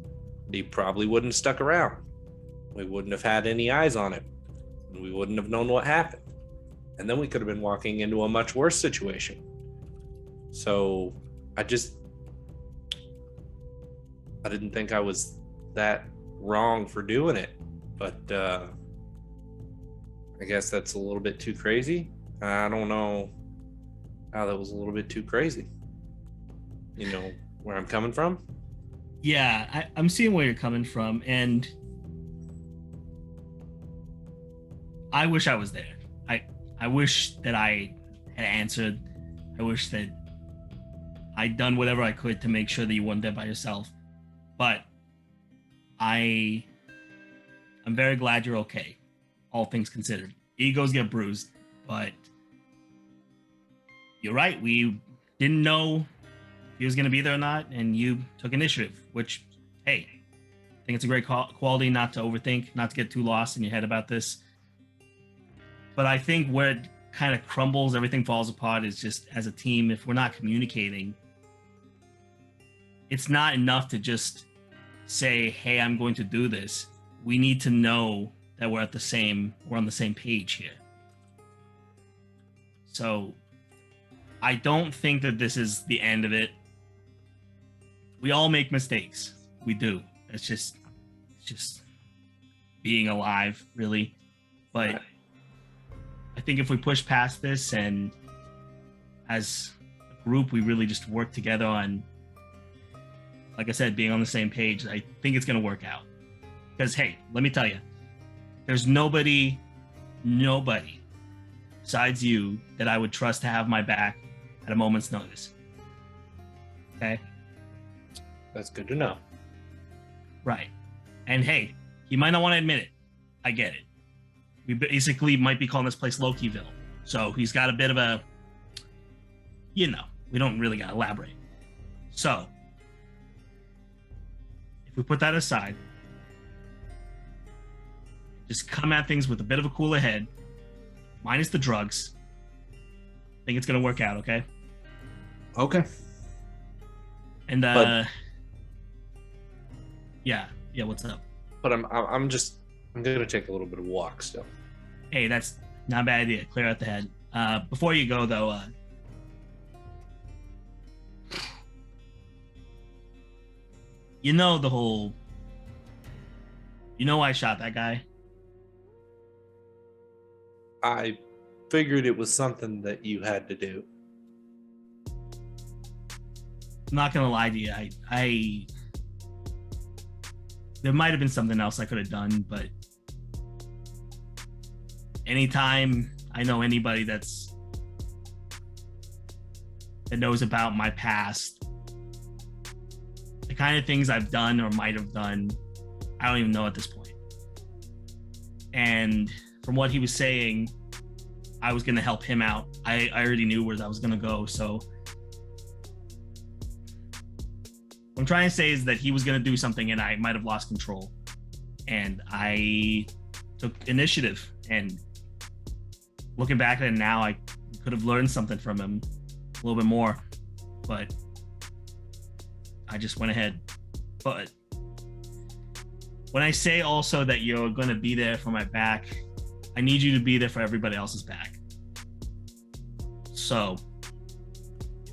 He probably wouldn't have stuck around. We wouldn't have had any eyes on him. And we wouldn't have known what happened. And then we could have been walking into a much worse situation. So I didn't think I was that wrong for doing it. But I guess that's a little bit too crazy. I don't know how that was a little bit too crazy. You know where I'm coming from? Yeah, I'm seeing where you're coming from, and I wish I was there. I wish that I had answered. I wish that I'd done whatever I could to make sure that you weren't there by yourself. But I'm very glad you're okay, all things considered. Egos get bruised, but you're right. We didn't know if he was going to be there or not, and you took initiative, which, hey, I think it's a great quality not to overthink, not to get too lost in your head about this. But I think where it kind of crumbles, everything falls apart, is just as a team, if we're not communicating, it's not enough to just say, hey, I'm going to do this. We need to know that we're on the same page here. So I don't think that this is the end of it. We all make mistakes. We do. It's just being alive, really. But I think if we push past this and as a group, we really just work together on, like I said, being on the same page, I think it's going to work out. Because, hey, let me tell you, there's nobody besides you that I would trust to have my back at a moment's notice. Okay? That's good to know. Right. And hey, he might not want to admit it. I get it. We basically might be calling this place Lokiville. So he's got a bit of a, we don't really got to elaborate. So, if we put that aside, just come at things with a bit of a cooler head, minus the drugs. I think it's going to work out, okay? Okay. And, yeah, what's up? But I'm going to take a little bit of walk still. Hey, that's not a bad idea. Clear out the head. Before you go, though, I shot that guy. I figured it was something that you had to do. I'm not gonna lie to you. There might have been something else I could have done, but anytime I know anybody that knows about my past, the kind of things I've done or might have done, I don't even know at this point. And from what he was saying, I was going to help him out. I already knew where I was going to go. So what I'm trying to say is that he was going to do something and I might have lost control. And I took initiative. And looking back at it now, I could have learned something from him a little bit more. But I just went ahead. But when I say also that you're going to be there for my back, I need you to be there for everybody else's back. So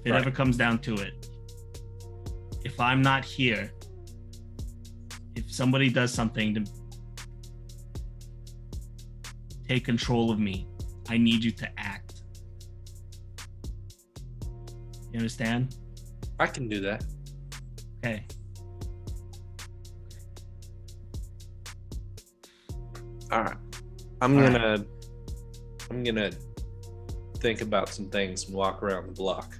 if it ever comes down to it, if I'm not here, if somebody does something to take control of me, I need you to act. You understand? I can do that. Okay. All right. I'm gonna think about some things and walk around the block.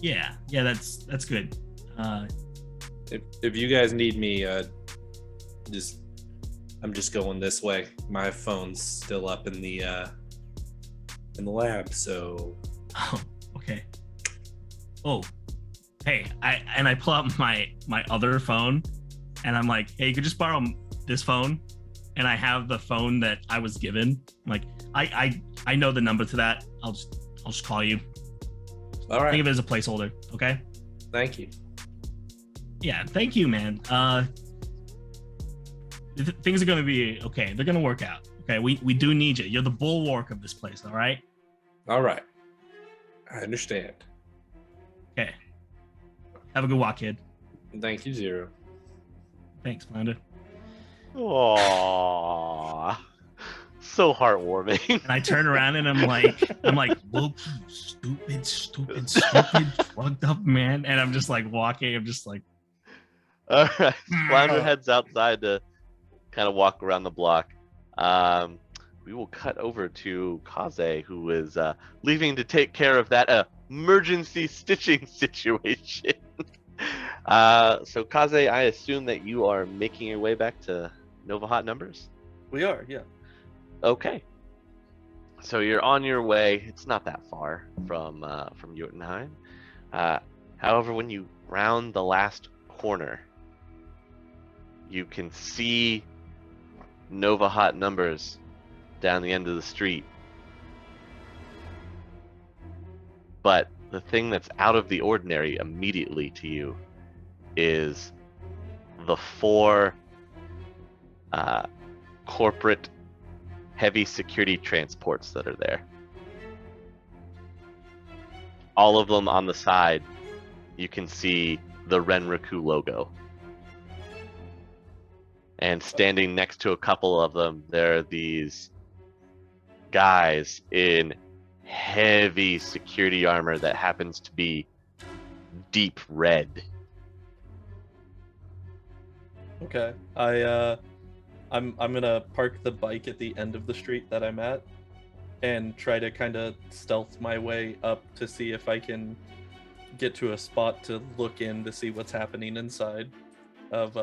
Yeah, that's good. If you guys need me, I'm just going this way. My phone's still up in the lab, so. Oh, okay. Oh, hey, I pull out my other phone, and I'm like, hey, you could just borrow this phone, and I have the phone that I was given. I'm like, I know the number to that. I'll just call you. All right. Think of it as a placeholder, okay? Thank you. Yeah, thank you, man. Things are gonna be okay. They're gonna work out. Okay, we do need you. You're the bulwark of this place. All right. All right. I understand. Okay. Have a good walk, kid. Thank you, Zero. Thanks, Flounder. Aww. so heartwarming. And I turn around and I'm like, Loki, stupid, fucked up man. And I'm just like walking. I'm just like, All right, Flounder heads outside to kind of walk around the block. We will cut over to Kaze, who is leaving to take care of that emergency stitching situation. So Kaze, I assume that you are making your way back to Nova Hot Numbers? We are, yeah. Okay. So you're on your way. It's not that far from Jotunheim. However, when you round the last corner, you can see Nova Hot Numbers down the end of the street. But the thing that's out of the ordinary immediately to you is the 4 corporate heavy security transports that are there. All of them on the side, you can see the Renraku logo. And standing next to a couple of them, there are these guys in heavy security armor that happens to be deep red. Okay. I'm gonna park the bike at the end of the street that I'm at and try to kind of stealth my way up to see if I can get to a spot to look in to see what's happening inside of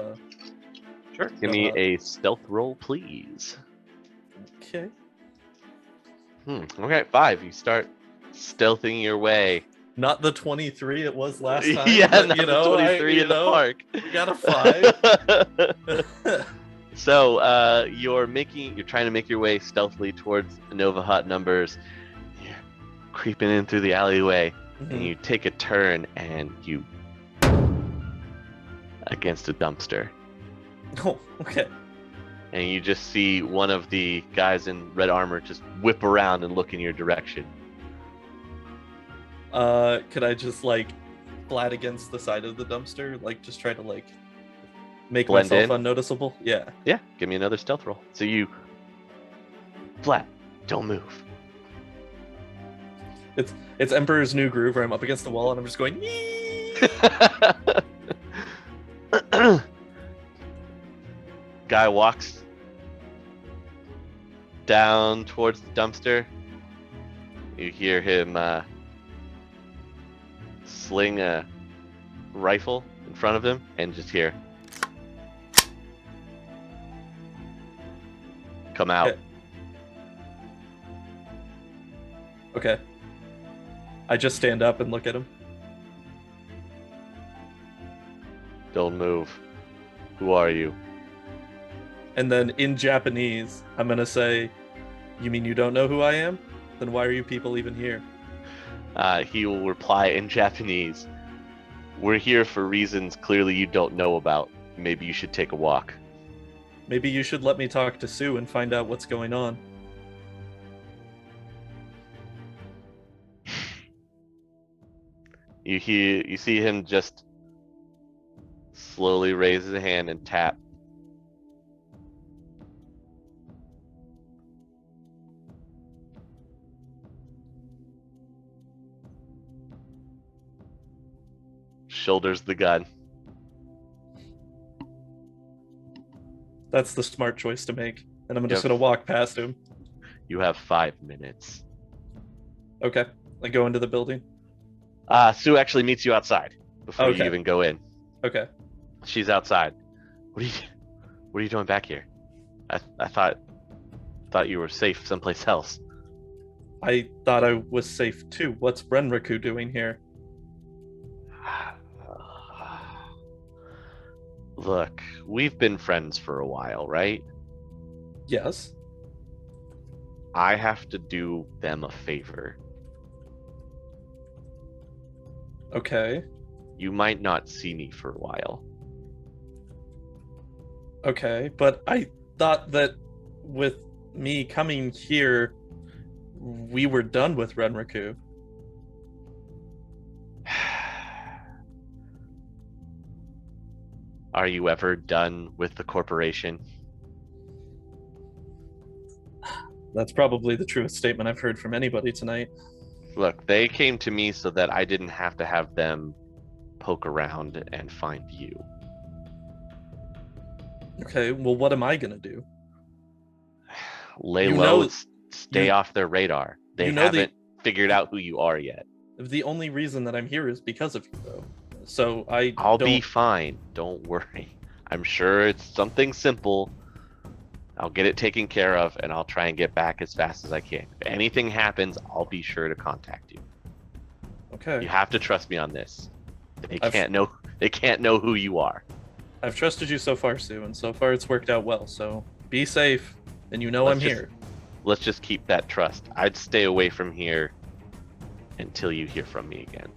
Sure. Give me a stealth roll, please. Okay. Okay, 5. You start stealthing your way. Not the 23 it was last time. Yeah, but, not you the know, 23 in the park. We got a 5. So you're trying to make your way stealthily towards Nova Hot Numbers. You're creeping in through the alleyway, and you take a turn, and you against a dumpster. Oh, okay. And you just see one of the guys in red armor just whip around and look in your direction. Could I just flat against the side of the dumpster, just try to make Blend myself in? unnoticeable? Yeah. Yeah, give me another stealth roll. So you flat, don't move. It's Emperor's New Groove where I'm up against the wall and I'm just going. Guy walks down towards the dumpster. You hear him sling a rifle in front of him and just hear, come out. Okay. I just stand up and look at him. Don't move. Who are you? And then in Japanese, I'm gonna say, "You mean you don't know who I am? Then why are you people even here?" He will reply in Japanese, "We're here for reasons clearly you don't know about. Maybe you should take a walk." Maybe you should let me talk to Sue and find out what's going on. You see him just slowly raise his hand and tap. Shoulders the gun. That's the smart choice to make. And I'm just Yep. gonna walk past him. You have 5 minutes. Okay. I go into the building. Sue actually meets you outside before you Okay. even go in. Okay. She's outside. What are you doing back here? I thought you were safe someplace else. I thought I was safe too. What's Renraku doing here? Look, we've been friends for a while, right? Yes. I have to do them a favor. Okay. You might not see me for a while. Okay. But I thought that with me coming here, we were done with Renraku. Are you ever done with the corporation? That's probably the truest statement I've heard from anybody tonight. Look, they came to me so that I didn't have to have them poke around and find you. Okay, well, what am I gonna do? Lay You low know- and stay you- off their radar. They you know haven't figured out who you are yet. The only reason that I'm here is because of you, though. So I'll be don't- fine. Don't worry. I'm sure it's something simple. I'll get it taken care of, and I'll try and get back as fast as I can. If anything happens, I'll be sure to contact you. Okay. You have to trust me on this. They I've- can't know. They can't know who you are. I've trusted you so far, Sue, and so far it's worked out well. So be safe, and you know Let's I'm just- here. Let's just keep that trust. I'd stay away from here until you hear from me again.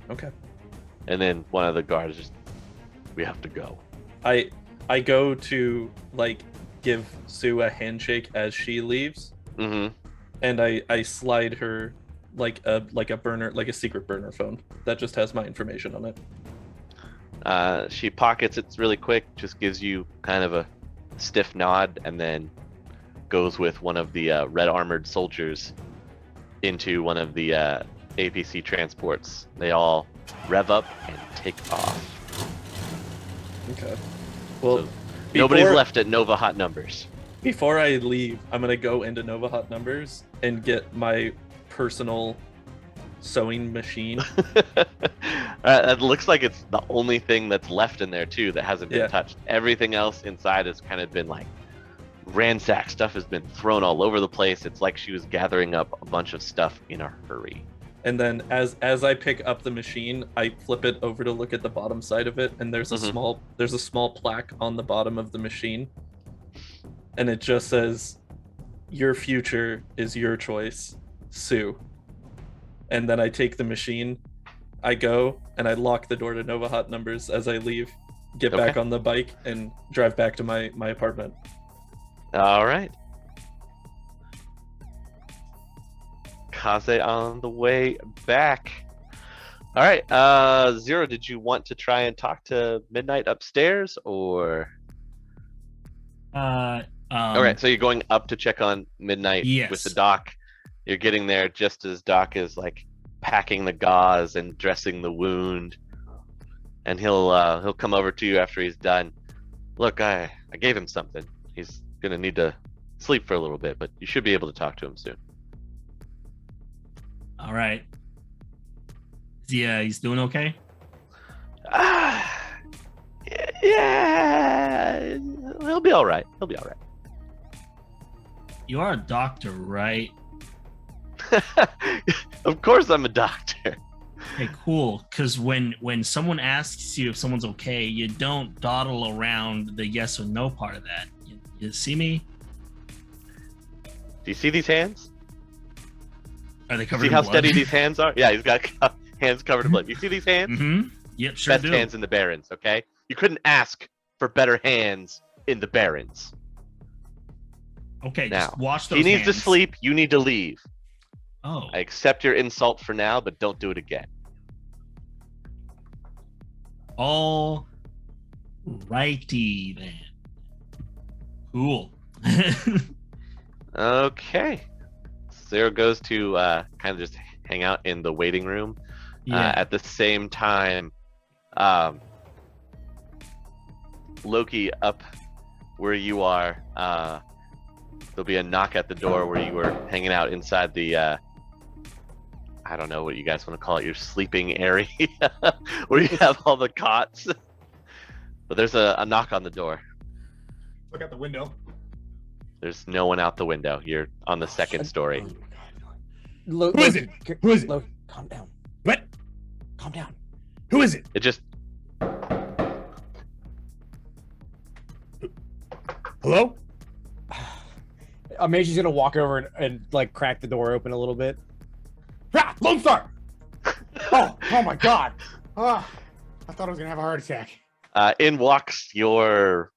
Okay. And then one of the guards just, we have to go. I go to like give Sue a handshake as she leaves, Mm-hmm. and I slide her like a burner, like a secret burner phone that just has my information on it. She pockets it really quick, just gives you kind of a stiff nod, and then goes with one of the red armored soldiers into one of the APC transports. They all rev up and take off. Okay. Well, So nobody's before- left at Nova Hot Numbers. Before I leave, I'm gonna go into Nova Hot Numbers and get my personal sewing machine. It looks like it's the only thing that's left in there too that hasn't been Yeah. touched. Everything else inside has kind of been like ransacked. Stuff has been thrown all over the place. It's like she was gathering up a bunch of stuff in a hurry. And then as I pick up the machine, I flip it over to look at the bottom side of it, and there's a Mhm. small plaque on the bottom of the machine, and it just says, "Your future is your choice, Sue." And then I take the machine, I go, and I lock the door to Nova Hot Numbers as I leave, get back Okay. on the bike, and drive back to my apartment. All right. Kaze on the way back. All right. Zero, did you want to try and talk to Midnight upstairs or? All right. So you're going up to check on Midnight with the Yes. doc. You're getting there just as Doc is like packing the gauze and dressing the wound, and he'll come over to you after he's done. Look, I gave him something. He's gonna need to sleep for a little bit, but you should be able to talk to him soon. All right. He's doing okay. Yeah, he'll be all right. He'll be all You are a doctor, right? right. Of course, I'm a doctor. Okay, cool. Because when someone asks you if someone's okay, you don't dawdle around the yes or no part of that. You see me? Do you see these hands? Are they covered See in how blood? steady these hands are? Yeah, he's got hands covered in blood. You see these hands? Mm-hmm. Yep, sure Best do. hands in the Barrens, okay? You couldn't ask for better hands in the Barrens. Okay, Now, just wash those he needs to hands. sleep. You need to leave. Oh, I accept your insult for now, but don't do it again. all righty then. Cool. Okay. Zero goes to kind of just hang out in the waiting room. Yeah. At the same time, Loki, up where you are, there'll be a knock at the door where you were hanging out inside the, I don't know what you guys want to call it, your sleeping area, where you have all the cots. But there's a knock on the door. Look out the window. There's no one out the window. You're on the second story. Who Who is it? Who is it? Calm down. What? Calm down. Who is it? It just Hello? Amaging's gonna walk over and like crack the door open a little bit. Ah, Lone Star! Oh my God! Ah, I thought I was gonna have a heart attack. in walks your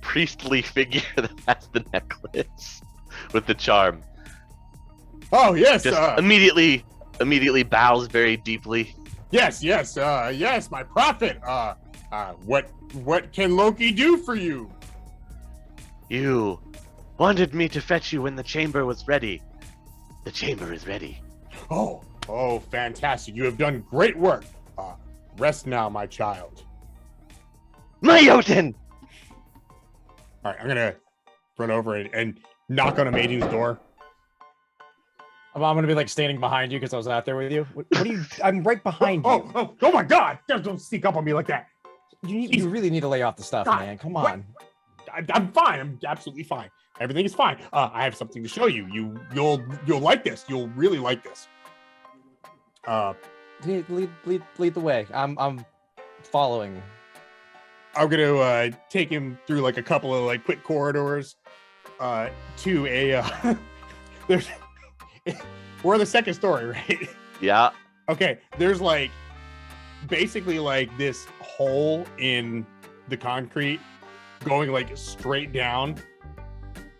priestly figure that has the necklace with the charm. Oh yes, Just immediately bows very deeply. yes, my prophet. What can Loki do for you? You wanted me to fetch you when the chamber was ready. The chamber is ready. Oh, fantastic. You have done great work. Rest now, my child. My Jotun! All right, I'm going to run over and knock on Amaging's door. I'm gonna be like standing behind you because I was out there with you. What are you? I'm right behind you. Oh my God! Don't sneak up on me like that. You really need to lay off the stuff, God, man. Come on. I'm fine. I'm absolutely fine. Everything is fine. I have something to show you. You'll like this. You'll really like this. Lead the way. I'm following. I'm gonna take him through like a couple of like quick corridors to a there's we're on the second story, right? Yeah. Okay, there's like basically like this hole in the concrete going like straight down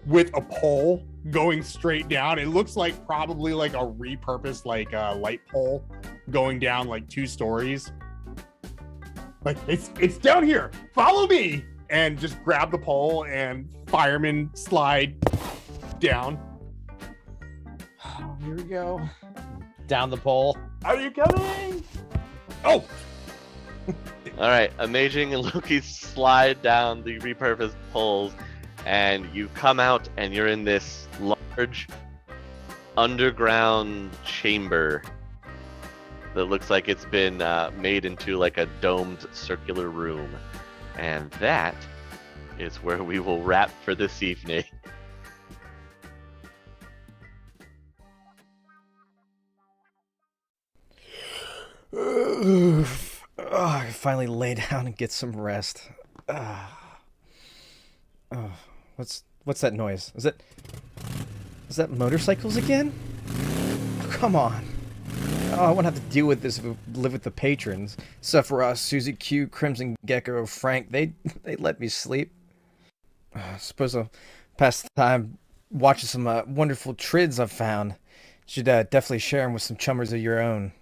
with a pole going straight down. It looks like probably like a repurposed like light pole going down like 2 stories. Like it's down here. Follow me, and just grab the pole and fireman slide down. Oh, here we go. Down the pole. Are you coming? Oh, All right, Amaging and Loki slide down the repurposed poles, and you come out, and you're in this large underground chamber that looks like it's been made into like a domed circular room, and that is where we will wrap for this evening. I can finally lay down and get some rest. What's that noise? Is that motorcycles again? Oh, come on. Oh, I won't have to deal with this if I live with the patrons. Sephiroth, Susie Q, Crimson Gecko, Frank, they let me sleep. I suppose I'll pass the time watching some wonderful trids I've found. Should definitely share them with some chummers of your own.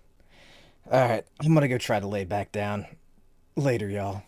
Alright, I'm gonna go try to lay back down. Later, y'all.